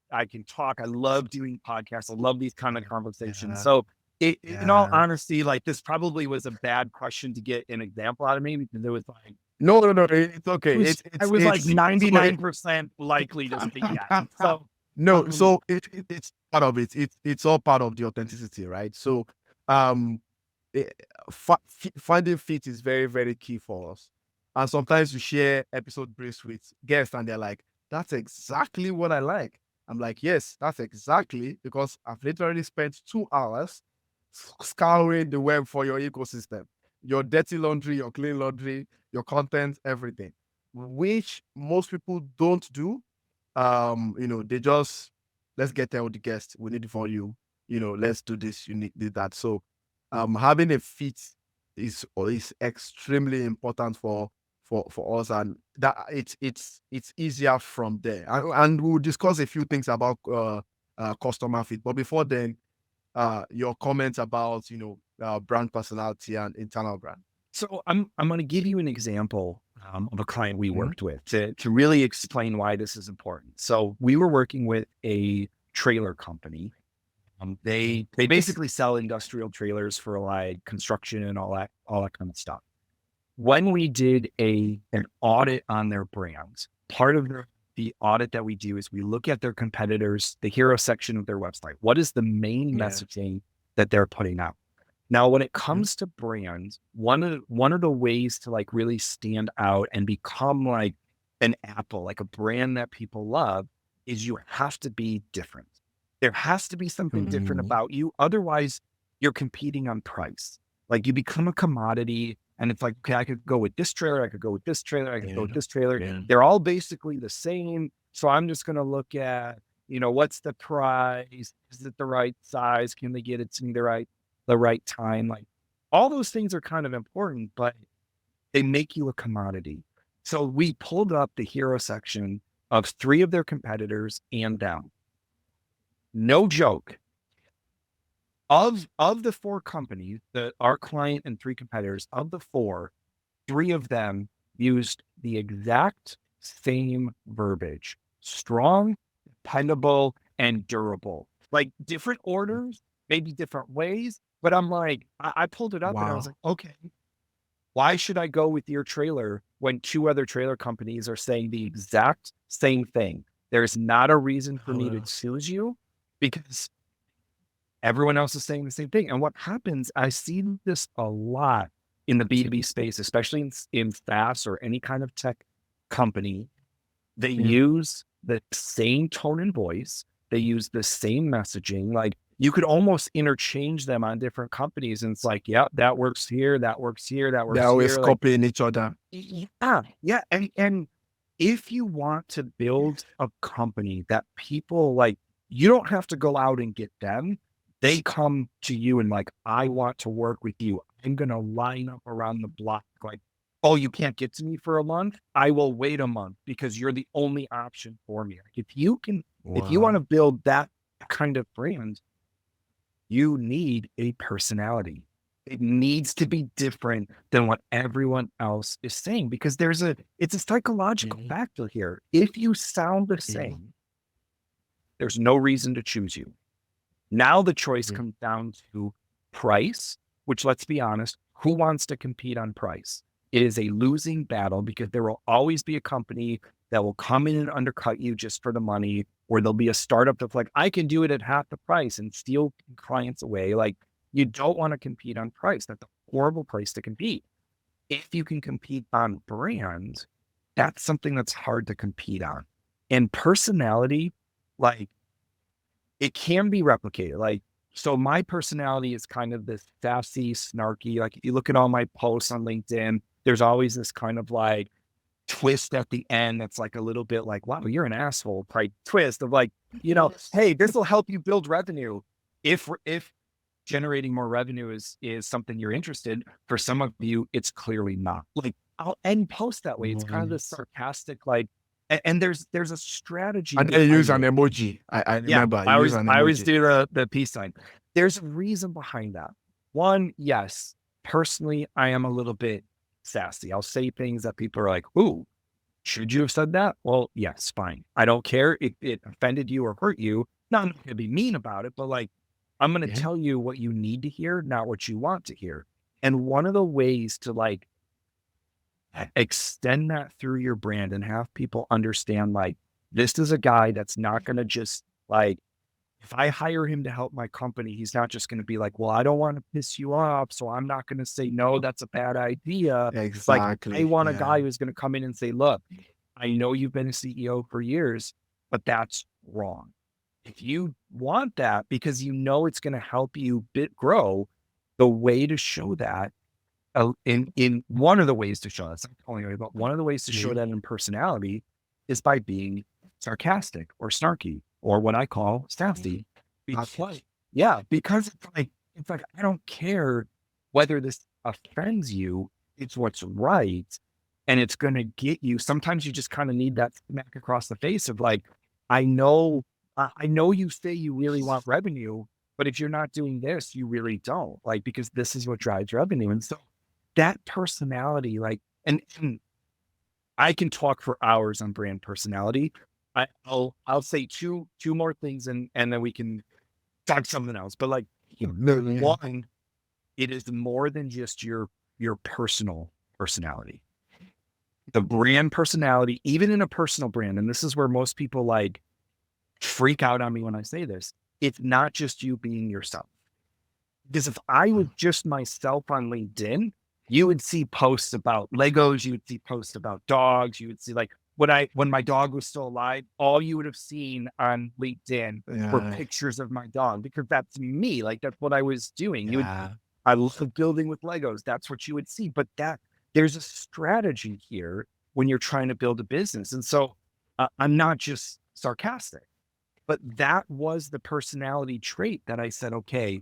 talk. I love doing podcasts. I love these kind of conversations. Yeah. So in all Yeah. honesty, like this probably was a bad question to get an example out of me because it was like, No, no, no. It's okay. I was like So 99% likely to say yes. So, no, um, so it's part of it. It's all part of the authenticity, right? So, um, eh, finding fit is very, very key for us. And sometimes we share episode briefs with guests, and they're like, "That's exactly what I like." I'm like, "Yes, that's exactly because I've literally spent 2 hours scouring the web for your ecosystem, your dirty laundry, your clean laundry, your content, everything," which most people don't do. They just, let's get there with the guest. We need the volume. Let's do this. You need that. So, having a fit is extremely important for us, and that it's easier from there. And we'll discuss a few things about customer fit. But before then, your comments about brand personality and internal brand. so I'm going to give you an example of a client we Mhm. worked with to really explain why this is important. So we were working with a trailer company. They basically sell industrial trailers for like construction and all that kind of stuff. When we did an audit on their brands, part of the audit that we do is we look at their competitors, the hero section of their website. What is the main Yeah. messaging that they're putting out? Now, when it Mhm. comes to brands, one of the ways to like really stand out and become like an Apple, like a brand that people love, is you have to be different. There has to be something different Mhm. about you. Otherwise, you're competing on price. Like you become a commodity, and it's like, okay, I could go with this trailer, I could go with this trailer, I could go Yeah. with this trailer. Yeah. They're all basically the same. So I'm just going to look at, what's the price? Is it the right size? Can they get it to me the right time? Like all those things are kind of important, but they make you a commodity. So we pulled up the hero section of three of their competitors and down. No joke. Of the four companies, our client and three competitors, of the four, three of them used the exact same verbiage: strong, dependable, and durable. Like different orders, maybe different ways. But I'm like, I pulled it up and I was Wow. like, okay, why should I go with your trailer when two other trailer companies are saying the exact same thing? There's not a reason for me to Wow. choose you because everyone else is saying the same thing. And what happens, I see this a lot in the B2B space, especially in SaaS or any kind of tech company. They Yeah. use the same tone and voice. They use the same messaging. Like you could almost interchange them on different companies. And it's like, yeah, that works here. That works here. That They're works always here. Like, copying each other. yeah, yeah. And if you want to build a company that people like, you don't have to go out and get them. They come to you and like, I want to work with you. I'm going to line up around the block. Like, oh, you can't get to me for a month. I will wait a month because you're the only option for me. Like, if you want Wow. to build that kind of brand, you need a personality. It needs to be different than what everyone else is saying because it's a psychological Mhm. factor here. If you sound the Yeah. same, there's no reason to choose you. Now the choice Yeah. comes down to price, which let's be honest, who wants to compete on price? It is a losing battle because there will always be a company that will come in and undercut you just for the money, or there'll be a startup that's like, I can do it at half the price and steal clients away. Like You don't want to compete on price. That's a horrible place to compete. If you can compete on brand, that's something that's hard to compete on. And personality, like it can be replicated. Like, so my personality is kind of this sassy, snarky. Like, if you look at all my posts on LinkedIn, there's always this kind of like twist at the end that's like a little bit like, wow, you're an asshole type twist of like, hey, this will help you build revenue. If generating more revenue is something you're interested, for some of you, it's clearly not. Like, I'll end post that way. It's kind of this sarcastic, like, and there's a strategy And then you use behind an it. emoji. I Yeah, remember you use an I always emoji. do the peace sign. There's a reason behind that. One, yes, personally, I am a little bit sassy. I'll say things that people are like, "Ooh, should you have said that?" Well, yes, fine. I don't care if it offended you or hurt you. Now, I'm not gonna be mean about it, but like, I'm gonna Yeah. tell you what you need to hear, not what you want to hear. And one of the ways to like extend that through your brand and have people understand like this is a guy that's not going to just like if I hire him to help my company, he's not just going to be like, well, I don't want to piss you off, so I'm not going to say no, that's a bad idea. Like, I Exactly. want a Yeah. guy who's going to come in and say, look, I know you've been a CEO for years, but that's wrong. If you want that because you know it's going to help you grow, the way to show that in one of the ways to show that's not the only way, but one of the ways to show Yeah. that in personality is by being sarcastic or snarky or what I call sassy. That's Because, yeah, because it's like I don't care whether this offends you, it's what's right. And it's gonna get you. Sometimes you just kind of need that smack across the face of like, I know, I know you say you really want revenue, but if you're not doing this, you really don't. Like, because this is what drives revenue. And so that personality, like, and I can talk for hours on brand personality. I'll say two more things and then we can talk something else. But like no, yeah. one, it is more than just your personal personality. The brand personality, even in a personal brand, and this is where most people like freak out on me when I say this, it's not just you being yourself. Because if I was just myself on LinkedIn, you would see posts about Legos, you would see posts about dogs, you would see like when my dog was still alive, all you would have seen on LinkedIn were Yeah. pictures of my dog because that's me. Like that's what I was doing. Yeah. I love building with Legos. That's what you would see. But there's a strategy here when you're trying to build a business. And so I'm not just sarcastic, but that was the personality trait that I said, okay,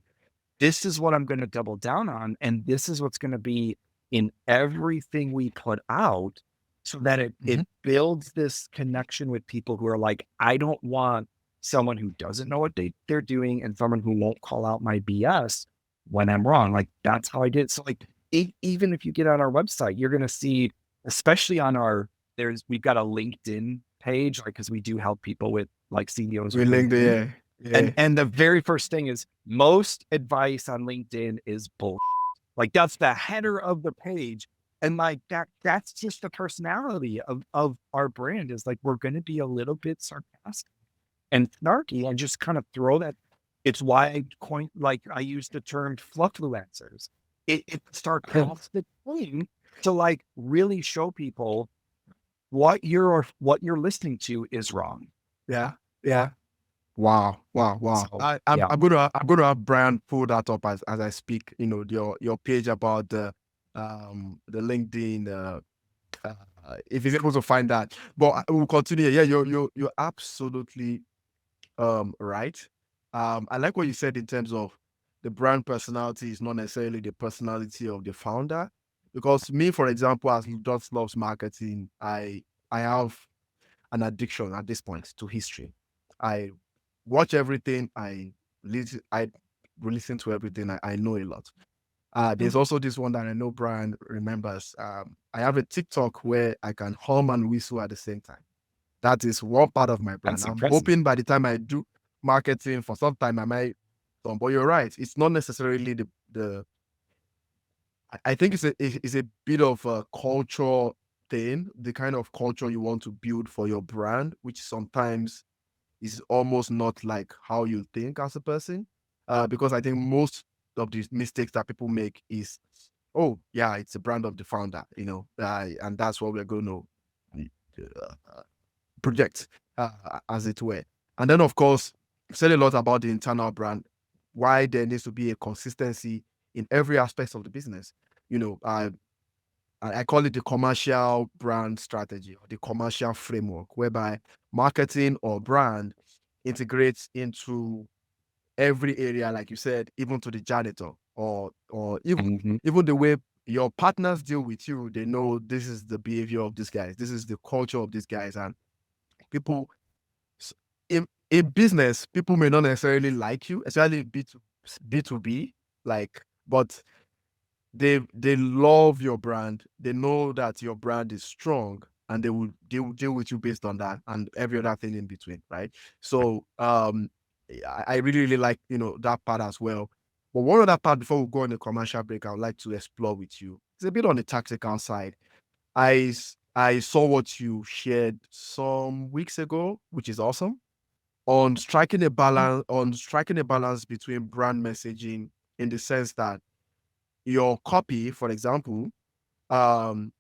this is what I'm going to double down on. And this is what's going to be in everything we put out so that it Mhm. builds this connection with people who are like, I don't want someone who doesn't know what they're doing and someone who won't call out my BS when I'm wrong. Like that's how I did. So like, even if you get on our website, you're going to see, especially on we've got a LinkedIn page, like, cause we do help people with like CEOs We with linked LinkedIn. the yeah. Yeah. And the very first thing is most advice on LinkedIn is bullshit. Like that's the header of the page. And like that's just the personality of our brand is like we're gonna be a little bit sarcastic and snarky and just kind of throw that. It's why I use the term fluffluencers. It's sarcastic thing to like really show people what you're listening to is wrong. Yeah. Yeah. Wow, wow, wow. So I'm yeah, I'm gonna have Brian pull that up as I speak. Your page about the LinkedIn. If he's able to find that, but we'll continue. Yeah, you're absolutely right. I like what you said in terms of the brand personality is not necessarily the personality of the founder. Because me, for example, as who just loves marketing, I have an addiction at this point to history. I watch everything. I listen to everything. I know a lot. There's also this one that I know Brian remembers. I have a TikTok where I can hum and whistle at the same time. That is one part of my brand. that's I'm impressive. hoping by the time I do marketing for some time, I might. But you're right. It's not necessarily the. I think it's a bit of a culture thing, the kind of culture you want to build for your brand, which sometimes is almost not like how you think as a person. Because I think most of the mistakes that people make is, oh yeah, it's a brand of the founder, and that's what we're going to project, as it were. And then, of course, we said a lot about the internal brand, why there needs to be a consistency in every aspect of the business. I call it the commercial brand strategy or the commercial framework, whereby marketing or brand integrates into every area, like you said, even to the janitor, or even the way your partners deal with you. They know this is the behavior of these guys, this is the culture of these guys, and people in business, people may not necessarily like you, especially B2B, like, but they love your brand. They know that your brand is strong, and they will deal with you based on that and every other thing in between, right? So I really, really like that part as well. But one other part before we go on the commercial break, I would like to explore with you. It's a bit on the tactical side. I saw what you shared some weeks ago, which is awesome, on striking a balance between brand messaging, in the sense that your copy, for example,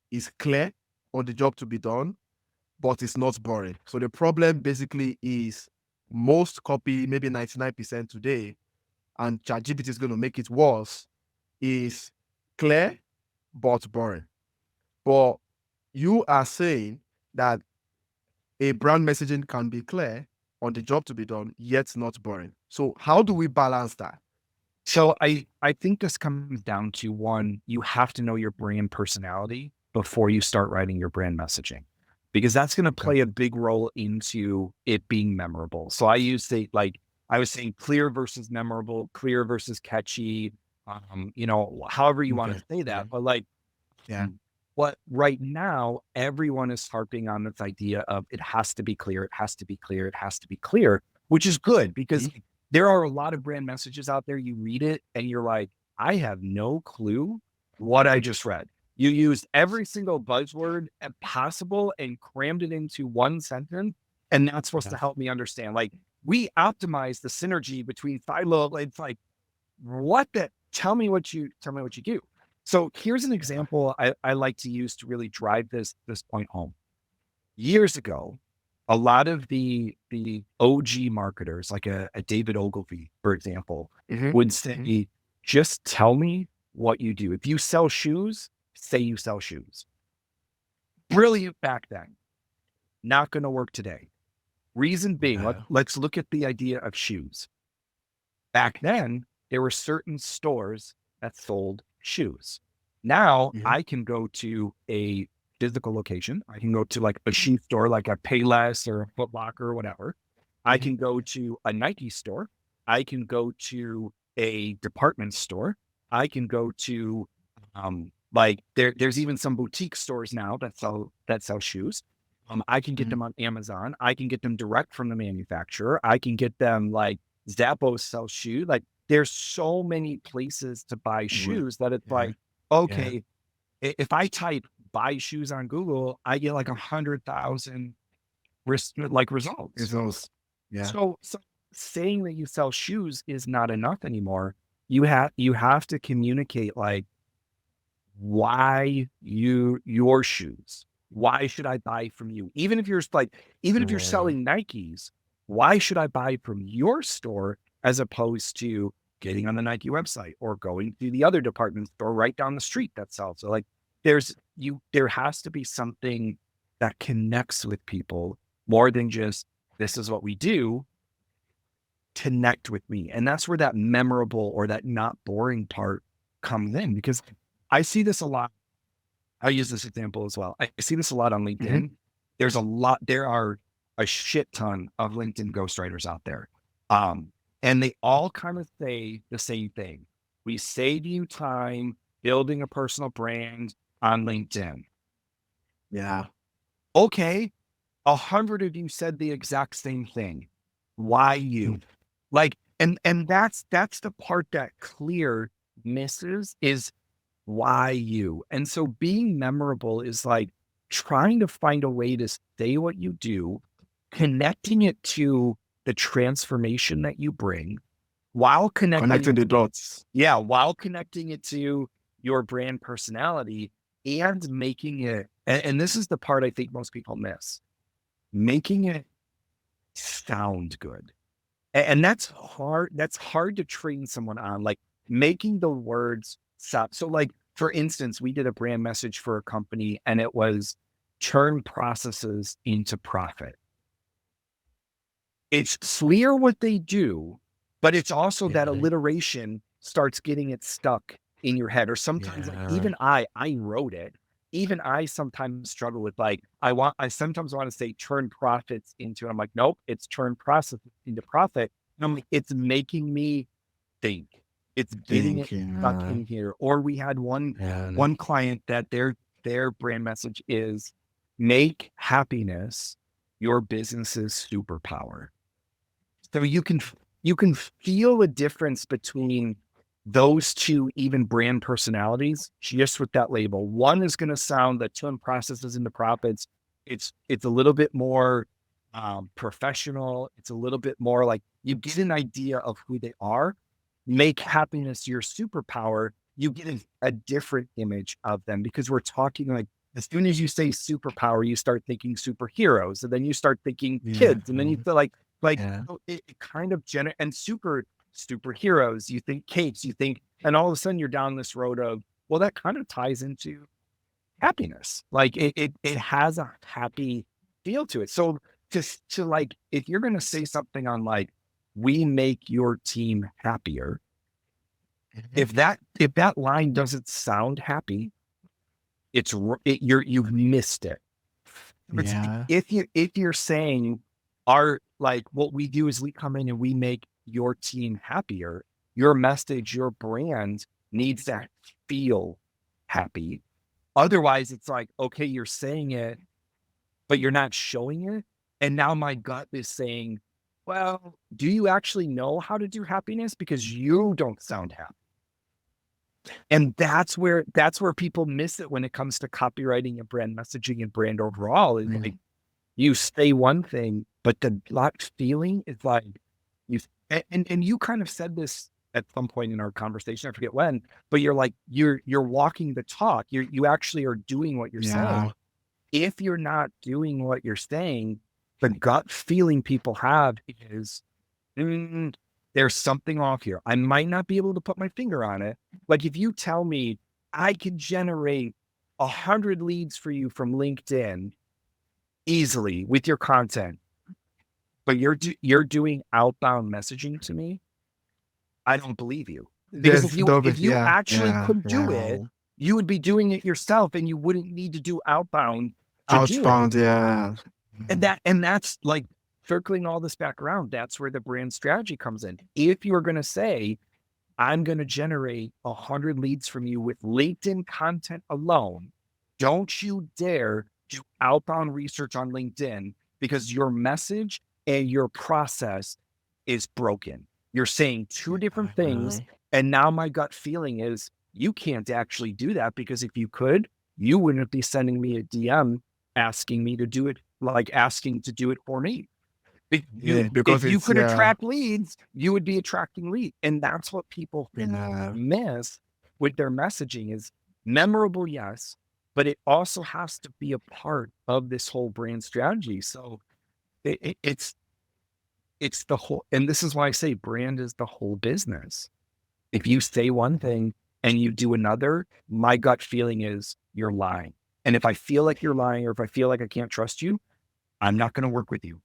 is clear on the job to be done, but it's not boring. So the problem basically is most copy, maybe 99% today, and ChatGPT is going to make it worse, is clear but boring. But you are saying that a brand messaging can be clear on the job to be done, yet not boring. So how do we balance that? So I think this comes down to, one, you have to know your brand personality before you start writing your brand messaging, because that's going to play a big role into it being memorable. So I was saying clear versus memorable, clear versus catchy, however you want to say that. But what right now, everyone is harping on this idea of it has to be clear, it has to be clear, it has to be clear, which is good, because there are a lot of brand messages out there. You read it and you're like, I have no clue what I just read. You used every single buzzword possible and crammed it into one sentence. And that's supposed to help me understand. Like, we optimize the synergy between silo. It's like, tell me what you do. So here's an example I like to use to really drive this point home. Years ago, a lot of the OG marketers, like a David Ogilvy, for example, would say, just tell me what you do. If you sell shoes, say you sell shoes. Brilliant back then. Not going to work today. Reason being, let's look at the idea of shoes. Back then, there were certain stores that sold shoes. Now I can go to a physical location. I can go to like a shoe store, like a Payless or a Foot Locker or whatever. I can go to a Nike store. I can go to a department store. I can go to there's even some boutique stores now that sell shoes. I can get them on Amazon. I can get them direct from the manufacturer. I can get them like Zappos sells shoes. Like, there's so many places to buy shoes that it's like, okay, if I type buy shoes on Google, I get like 100,000 results. So saying that you sell shoes is not enough anymore. You have to communicate, like, why your shoes. Why should I buy from you? Even if you're selling Nikes, why should I buy from your store as opposed to getting on the Nike website or going to the other department store right down the street that sells? So like, there has to be something that connects with people more than just, this is what we do. Connect with me. And that's where that memorable or that not boring part comes in, because I see this a lot. I'll use this example as well. I see this a lot on LinkedIn. There are a shit ton of LinkedIn ghostwriters out there. And they all kind of say the same thing. We save you time building a personal brand on LinkedIn. Yeah. Okay. 100 of you said the exact same thing. Why you? Like, and that's the part that clear misses, is why you. And so being memorable is like trying to find a way to say what you do, connecting it to the transformation that you bring, while connecting Connecting the dots. while connecting it to your brand personality and making it, and this is the part I think most people miss, making it sound good. And that's hard. That's hard to train someone on, like making the words sound. So like, for instance, we did a brand message for a company and it was turn processes into profit. It's clear what they do, but it's also that alliteration starts getting it stuck in your head. Or sometimes like even I wrote it. Even I sometimes struggle with like, I sometimes want to say turn profits into, and I'm like, nope, it's turn process into profit. And I'm like, it's making me think. It's getting it stuck in here. Or we had one client that their brand message is make happiness your business's superpower. So you can feel a difference between those two, even brand personalities, just with that label. One is going to sound that turn processes into profits. It's a little bit more professional. It's a little bit more like you get an idea of who they are. Make happiness your superpower. You get a different image of them because we're talking like as soon as you say superpower, you start thinking superheroes, and then you start thinking kids, and then you feel like it kind of and superheroes, you think capes, you think, and all of a sudden you're down this road of, well, that kind of ties into happiness. Like it has a happy feel to it. So to like, if you're going to say something on like, we make your team happier, if that line doesn't sound happy, you've missed it. If you're saying our, like, what we do is we come in and we make your team happier, your message, your brand needs to feel happy. Otherwise, it's like, okay, you're saying it, but you're not showing it. And now my gut is saying, well, do you actually know how to do happiness? Because you don't sound happy. And that's where people miss it when it comes to copywriting and brand messaging and brand overall. Is like, you say one thing, but the gut feeling is like you, and you kind of said this at some point in our conversation, I forget when, but you're like, you're walking the talk. You actually are doing what you're saying. If you're not doing what you're saying, the gut feeling people have is, there's something off here. I might not be able to put my finger on it. Like if you tell me I can generate 100 leads for you from LinkedIn easily with your content, but you're doing outbound messaging to me, I don't believe you. Because if you actually could do it, you would be doing it yourself and you wouldn't need to do outbound to do it. And that's like, circling all this back around, that's where the brand strategy comes in. If you're going to say, I'm going to generate 100 leads from you with LinkedIn content alone, don't you dare do outbound research on LinkedIn, because your message and your process is broken. You're saying two different things. And now my gut feeling is you can't actually do that, because if you could, you wouldn't be sending me a DM asking me to do it, like asking to do it for me. Because if you could attract leads, you would be attracting leads. And that's what people miss with their messaging is memorable, yes, but it also has to be a part of this whole brand strategy. So it's the whole, and this is why I say brand is the whole business. If you say one thing and you do another, my gut feeling is you're lying. And if I feel like you're lying, or if I feel like I can't trust you, I'm not going to work with you.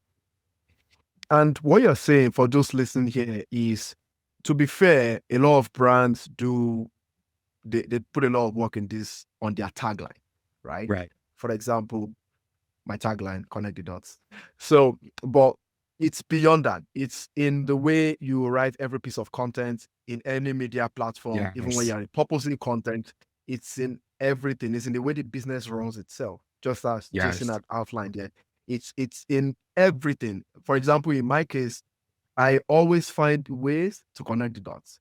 And what you're saying for those listening here is, to be fair, a lot of brands they put a lot of work in this on their tagline, right? Right. For example, my tagline, connect the dots. So, but it's beyond that. It's in the way you write every piece of content in any media platform, even when you're purposely content, it's in everything. It's in the way the business runs itself, just as Jason had outlined there. It's in everything. For example, in my case, I always find ways to connect the dots.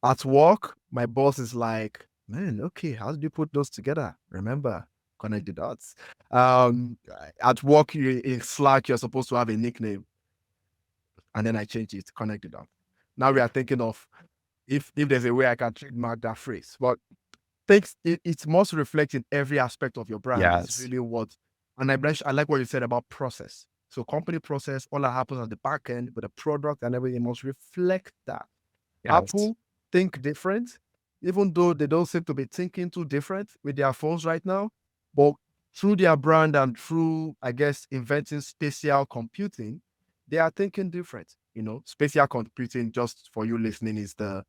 At work, my boss is like, man, okay, how did you put those together? Remember, connect the dots. At work, in Slack, you're supposed to have a nickname. And then I changed it, connect the dots. Now we are thinking of if there's a way I can trademark that phrase. But thanks, it must reflect in every aspect of your brand. It's Yes. really what, and I like what you said about process. So company process, all that happens on the back end, but the product and everything must reflect that. Yes. Apple think different, even though they don't seem to be thinking too different with their phones right now. But through their brand and through, I guess, inventing spatial computing, they are thinking different. Spatial computing, just for you listening, is the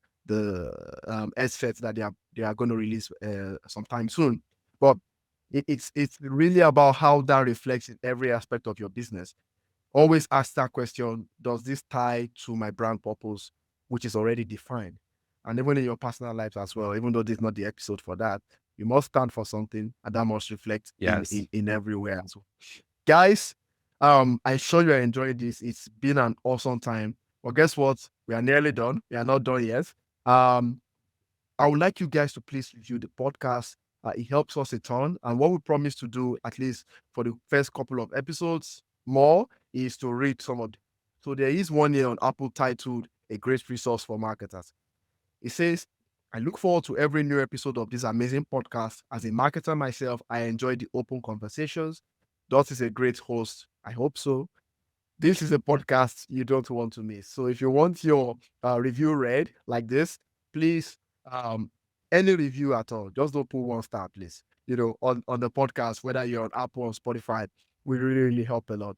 headset that they are going to release sometime soon. But it's really about how that reflects in every aspect of your business. Always ask that question: does this tie to my brand purpose, which is already defined? And even in your personal lives as well, even though this is not the episode for that, you must stand for something, and that must reflect in Yes. everywhere as well. Guys, I sure you are enjoying this. It's been an awesome time. Well, guess what? We are nearly done. We are not done yet. I would like you guys to please review the podcast. It helps us a ton. And what we promise to do, at least for the first couple of episodes more, is to read some of them. So there is one here on Apple titled A Great Resource for Marketers. It says, I look forward to every new episode of this amazing podcast. As a marketer myself, I enjoy the open conversations. Dot is a great host. I hope so. This is a podcast you don't want to miss. So if you want your review read like this, please, any review at all, just don't put 1 star, please. On the podcast, whether you're on Apple or Spotify, we really, really help a lot.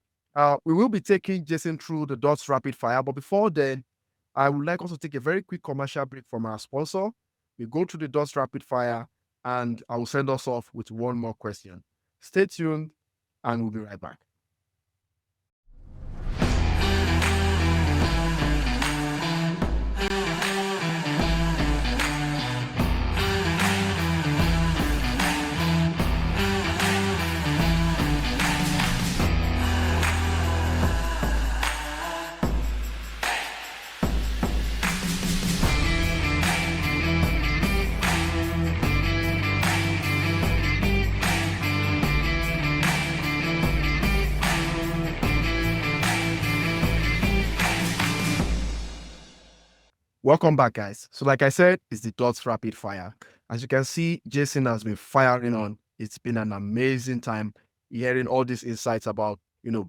We will be taking Jason through the dots rapid fire, but before then, I would like us to take a very quick commercial break from our sponsor. We go through the dots rapid fire, and I will send us off with one more question. Stay tuned, and we'll be right back. Welcome back, guys. So like I said, it's the dots rapid fire. As you can see, Jason has been firing on. It's been an amazing time hearing all these insights about,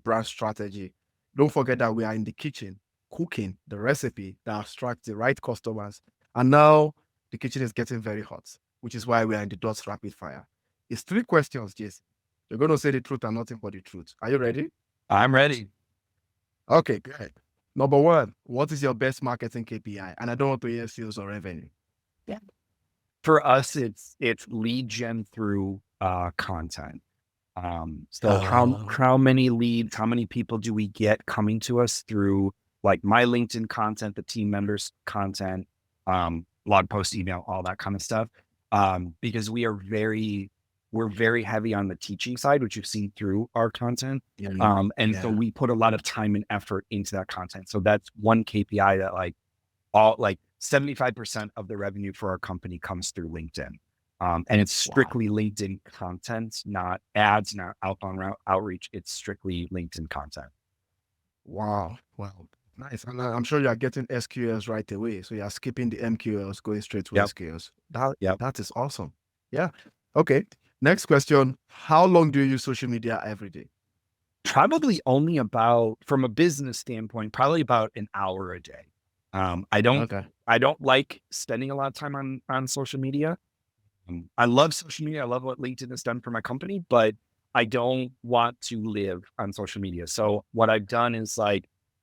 brand strategy. Don't forget that we are in the kitchen, cooking the recipe that attracts the right customers. And now the kitchen is getting very hot, which is why we are in the dots rapid fire. It's 3 questions, Jason. You're going to say the truth and nothing but the truth. Are you ready? I'm ready. Okay, good. Number 1, what is your best marketing KPI? And I don't want to hear sales or revenue. Yeah. For us, it's lead gen through content. So how many leads, how many people do we get coming to us through like my LinkedIn content, the team members content, blog post, email, all that kind of stuff. Because we're very heavy on the teaching side, which you've seen through our content. So we put a lot of time and effort into that content. So that's one KPI that 75% of the revenue for our company comes through LinkedIn. And it's strictly LinkedIn content, not ads, not outbound outreach. It's strictly LinkedIn content. Wow. Nice. And I'm sure you are getting SQLs right away. So you are skipping the MQLs, going straight to SQLs. That is awesome. Yeah. Okay. Next question. How long do you use social media every day? Probably only about, from a business standpoint, probably about an hour a day. I don't like spending a lot of time on social media. I love social media. I love what LinkedIn has done for my company, but I don't want to live on social media. So what I've done is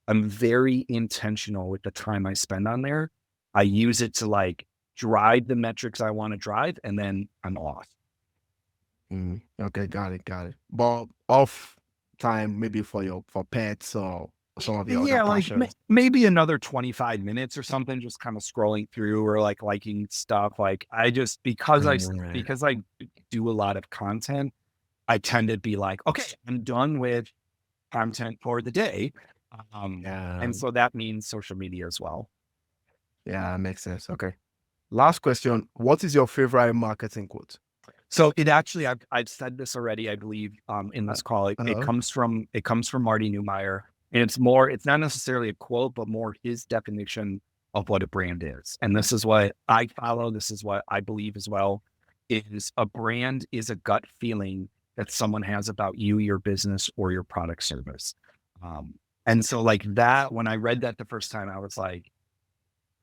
I'm very intentional with the time I spend on there. I use it to drive the metrics I want to drive, and then I'm off. Okay, got it. But off time, maybe for pets or some of the other passions. Maybe another 25 minutes or something, just kind of scrolling through or liking stuff. Because I do a lot of content, I tend to be okay, I'm done with content for the day. And so that means social media as well. Yeah, makes sense. Okay. Last question. What is your favorite marketing quote? So it actually, I've said this already, I believe, in this call. It comes from Marty Neumeier, and it's not necessarily a quote, but more his definition of what a brand is. And this is what I follow. This is what I believe as well, is a brand is a gut feeling that someone has about you, your business, or your product service. And so like that, when I read that the first time, I was like,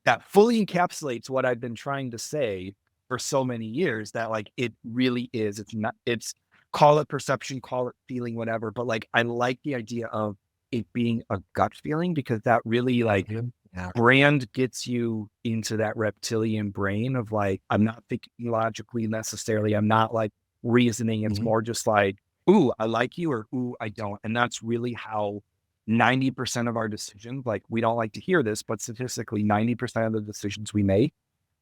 that fully encapsulates what I've been trying to say for so many years, that like it really is. It's not, it's, call it perception, call it feeling, whatever. But like I like the idea of it being a gut feeling, because that really like Yeah. brand gets you into that reptilian brain of like, I'm not thinking logically necessarily. I'm not like reasoning. It's Mhm. more just like, ooh, I like you, or ooh, I don't. And that's really how 90% of our decisions, like we don't like to hear this, but statistically 90% of the decisions we make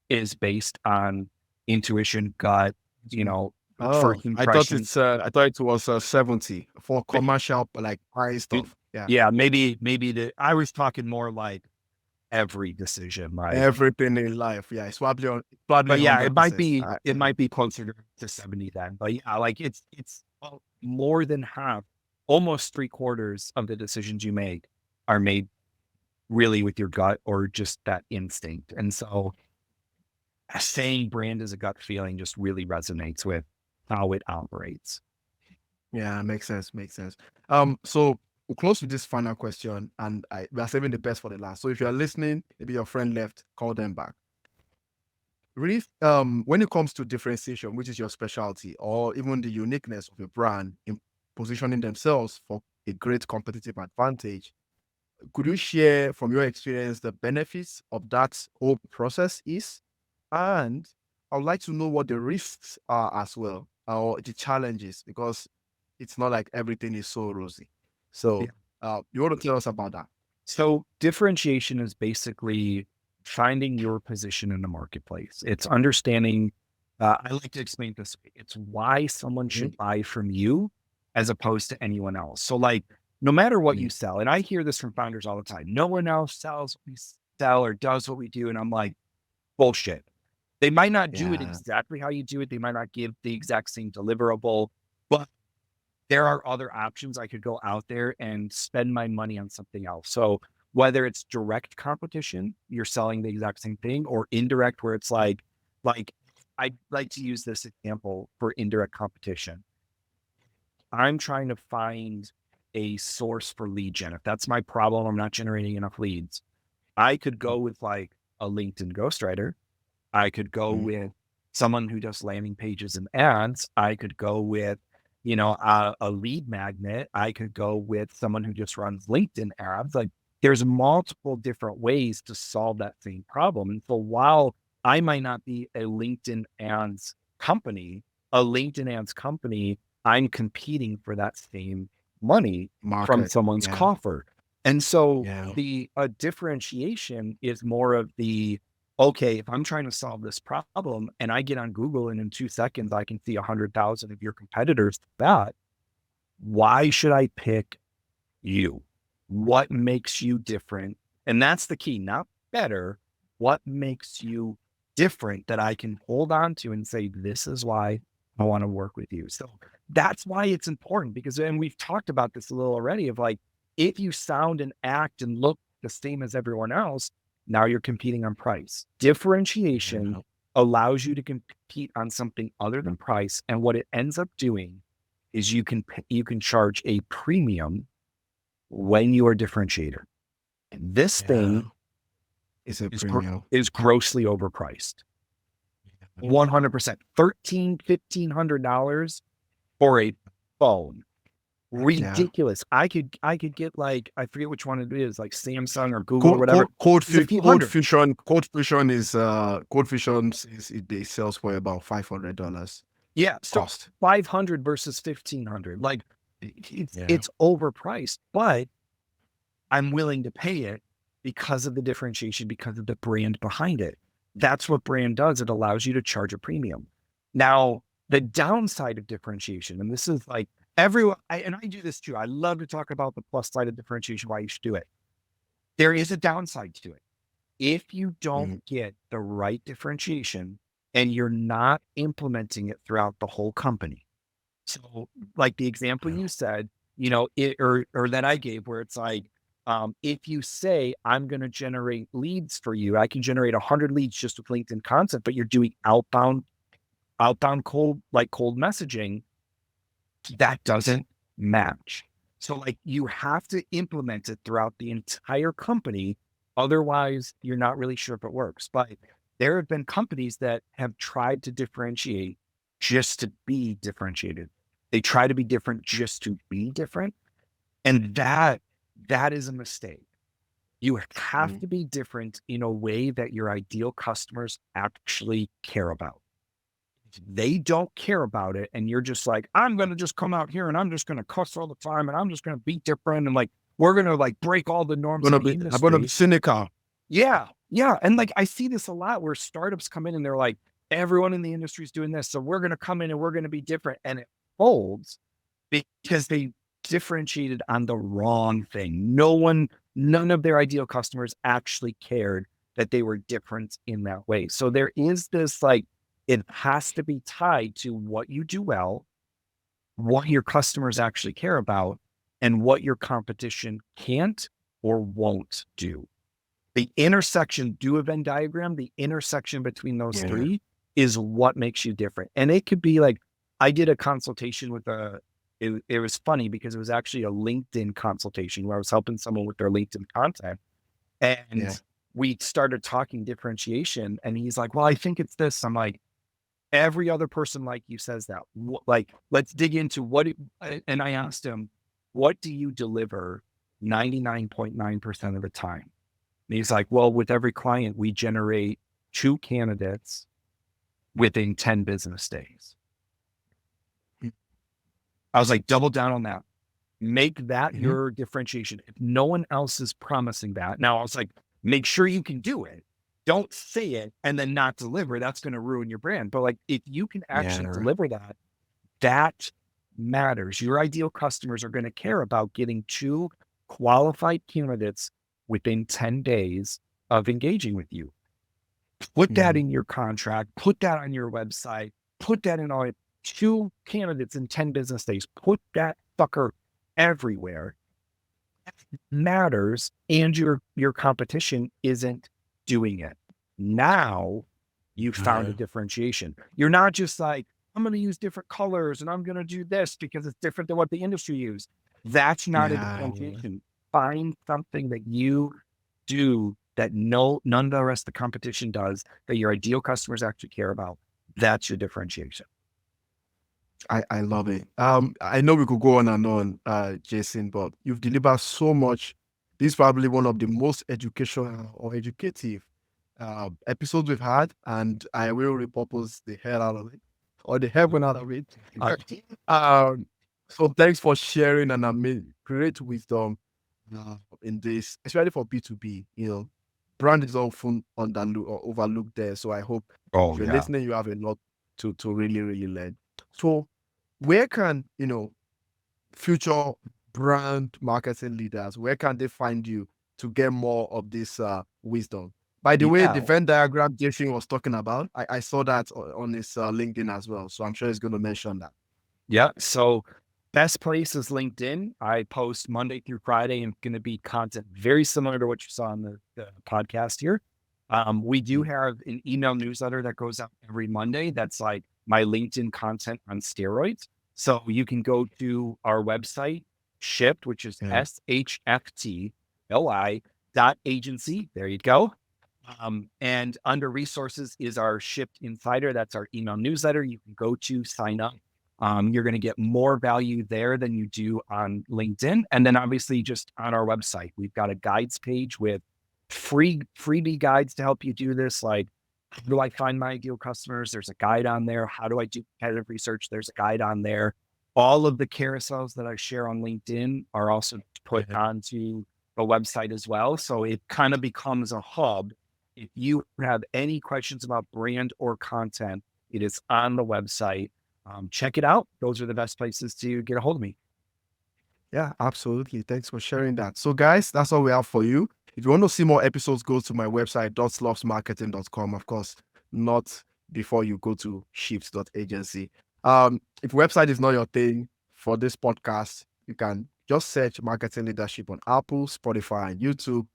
is based on intuition, gut, you know, Oh, first impression. I thought it was 70 for commercial, like high stuff. Yeah. Yeah, maybe I was talking more like every decision, like, Everything in life. Yeah. It's probably but yeah, 100%. it might be closer to 70 then. But yeah, like it's more than half, almost three quarters of the decisions you make are made really with your gut or just that instinct. And so saying brand is a gut feeling just really resonates with how it operates. Yeah, makes sense. Makes sense. So we'll close with this final question, and we are saving the best for the last. So if you are listening, maybe your friend left, call them back. Really, when it comes to differentiation, which is your specialty, or even the uniqueness of your brand in positioning themselves for a great competitive advantage, could you share from your experience the benefits of that whole process is? And I would like to know what the risks are as well, or the challenges, because it's not like everything is so rosy. Yeah. So, you want to tell us about that? So differentiation is basically finding your position in the marketplace. It's understanding, I like to explain it this way. It's why someone Mhm. should buy from you as opposed to anyone else. So like, no matter what you Mm. sell, and I hear this from founders all the time, no one else sells what we sell or does what we do. And I'm like, bullshit. They might not do it Yeah. exactly how you do it. They might not give the exact same deliverable, but there are other options. I could go out there and spend my money on something else. So whether it's direct competition, you're selling the exact same thing, or indirect, where it's like I like to use this example for indirect competition. I'm trying to find a source for lead gen. If that's my problem, I'm not generating enough leads. I could go with like a LinkedIn ghostwriter. I could go Mhm. with someone who does landing pages and ads. I could go with, you know, a lead magnet. I could go with someone who just runs LinkedIn ads. Like there's multiple different ways to solve that same problem. And so while I might not be a LinkedIn ads company, I'm competing for that same money from Market. someone's Yeah. coffer. And so Yeah. the differentiation is more of the, okay, if I'm trying to solve this problem and I get on Google and in 2 seconds I can see 100,000 of your competitors, that why should I pick you? What makes you different? And that's the key, not better. What makes you different that I can hold on to and say, this is why I want to work with you? So that's why it's important, because, and we've talked about this a little already, of like, if you sound and act and look the same as everyone else, now you're competing on price. Differentiation Yeah. allows you to compete on something other than price. And what it ends up doing is you can charge a premium when you are differentiator. And this Yeah. thing It's a is premium. is grossly overpriced. Yeah. 100%. $1,500 for a phone. Yeah. Ridiculous. I could get like, I forget which one it is, like Samsung or Google or whatever. It's a few hundred. Code Fusion says they sells for about $500 Yeah. So cost. 500 versus 1,500. Like Yeah. it's overpriced, but I'm willing to pay it because of the differentiation, because of the brand behind it. That's what brand does. It allows you to charge a premium. Now, the downside of differentiation, and this is like everyone, and I do this too. I love to talk about the plus side of differentiation, why you should do it. There is a downside to it. If you don't Mm. get the right differentiation and you're not implementing it throughout the whole company. So, like the example Yeah. you said, or that I gave, where it's like, If you say, I'm going to generate leads for you, I can generate 100 leads just with LinkedIn content, but you're doing outbound cold messaging, that doesn't match. So like you have to implement it throughout the entire company. Otherwise, you're not really sure if it works. But there have been companies that have tried to differentiate just to be differentiated. They try to be different just to be different. And that is a mistake. You have Mm. to be different in a way that your ideal customers actually care about. If they don't care about it, and you're just like, I'm going to just come out here and I'm just going to cuss all the time and I'm just going to be different and like, we're going to like break all the norms of the I'm gonna be industry. cynical. Yeah. Yeah. And like, I see this a lot where startups come in and they're like, everyone in the industry is doing this. So we're going to come in and we're going to be different. And it folds because they differentiated on the wrong thing. None of their ideal customers actually cared that they were different in that way. So there is this like, it has to be tied to what you do well, what your customers actually care about, and what your competition can't or won't do. The intersection, do a Venn diagram, the intersection between those Yeah. three is what makes you different. And it could be like, I did a consultation with it was funny because it was actually a LinkedIn consultation where I was helping someone with their LinkedIn content. Yeah. And we started talking differentiation. And he's like, well, I think it's this. I'm like, every other person like you says that. Like, let's dig into and I asked him, what do you deliver 99.9% of the time? And he's like, well, with every client, we generate 2 candidates within 10 business days. Mm. I was like, double down on that. Make that Mhm. your differentiation. If no one else is promising that, now I was like, make sure you can do it. Don't say it and then not deliver. That's going to ruin your brand. But like, if you can actually Yeah. deliver that, that matters. Your ideal customers are going to care about getting 2 qualified candidates within 10 days of engaging with you. Put that Mhm. in your contract, put that on your website, put that in all 2 candidates in 10 business days, put that fucker everywhere. Matters, and your competition isn't doing it. Now you found a Yeah. differentiation. You're not just like, I'm going to use different colors and I'm going to do this because it's different than what the industry use. That's not a Yeah. differentiation. Find something that you do that none of the rest of the competition does, that your ideal customers actually care about. That's your differentiation. I love it. I know we could go on and on, Jason, but you've delivered so much. This is probably one of the most educational or educative episodes we've had, and I will repurpose the hell out of it or the heaven out of it. Um, so thanks for sharing and great wisdom in this, especially for B2B. Brand is often underlooked or overlooked there. So I hope if Oh, you're yeah. listening, you have a lot to really, really learn. So where can future brand marketing leaders, where can they find you to get more of this wisdom? By the way, the Yeah. Venn diagram Jason was talking about, I saw that on his LinkedIn as well, so I'm sure he's going to mention that. Yeah. So best place is LinkedIn. I post Monday through Friday and going to be content very similar to what you saw on the podcast here. We do Mm. have an email newsletter that goes out every Monday. That's like my LinkedIn content on steroids. So you can go to our website, Shift, which is Yeah. SHFTLI.agency. There you go. And under resources is our Shift Insider. That's our email newsletter. You can go to sign up. You're going to get more value there than you do on LinkedIn. And then obviously just on our website, we've got a guides page with freebie guides to help you do this. Like, how do I find my ideal customers? There's a guide on there. How do I do competitive research? There's a guide on there. All of the carousels that I share on LinkedIn are also put Yeah. onto the website as well. So it kind of becomes a hub. If you have any questions about brand or content, it is on the website. Check it out. Those are the best places to get a hold of me. Yeah, absolutely. Thanks for sharing that. So, guys, that's all we have for you. If you want to see more episodes, go to my website, dotslovesmarketing.com. Of course, not before you go to shift.agency. If website is not your thing for this podcast, you can Just search Marketing Leadership on Apple, Spotify, and YouTube,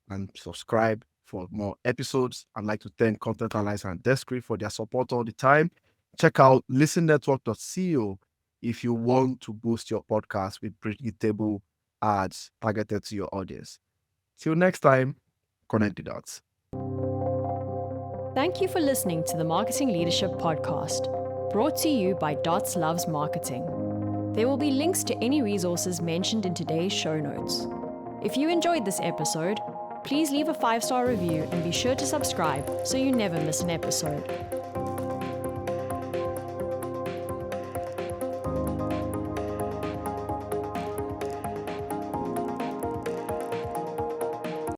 and subscribe for more episodes. I'd like to thank Content Analyzer and Descript for their support all the time. Check out listennetwork.co if you want to boost your podcast with predictable ads targeted to your audience. Till next time, connect the dots. Thank you for listening to the Marketing Leadership Podcast, brought to you by Dots Loves Marketing. There will be links to any resources mentioned in today's show notes. If you enjoyed this episode, please leave a 5-star review and be sure to subscribe so you never miss an episode.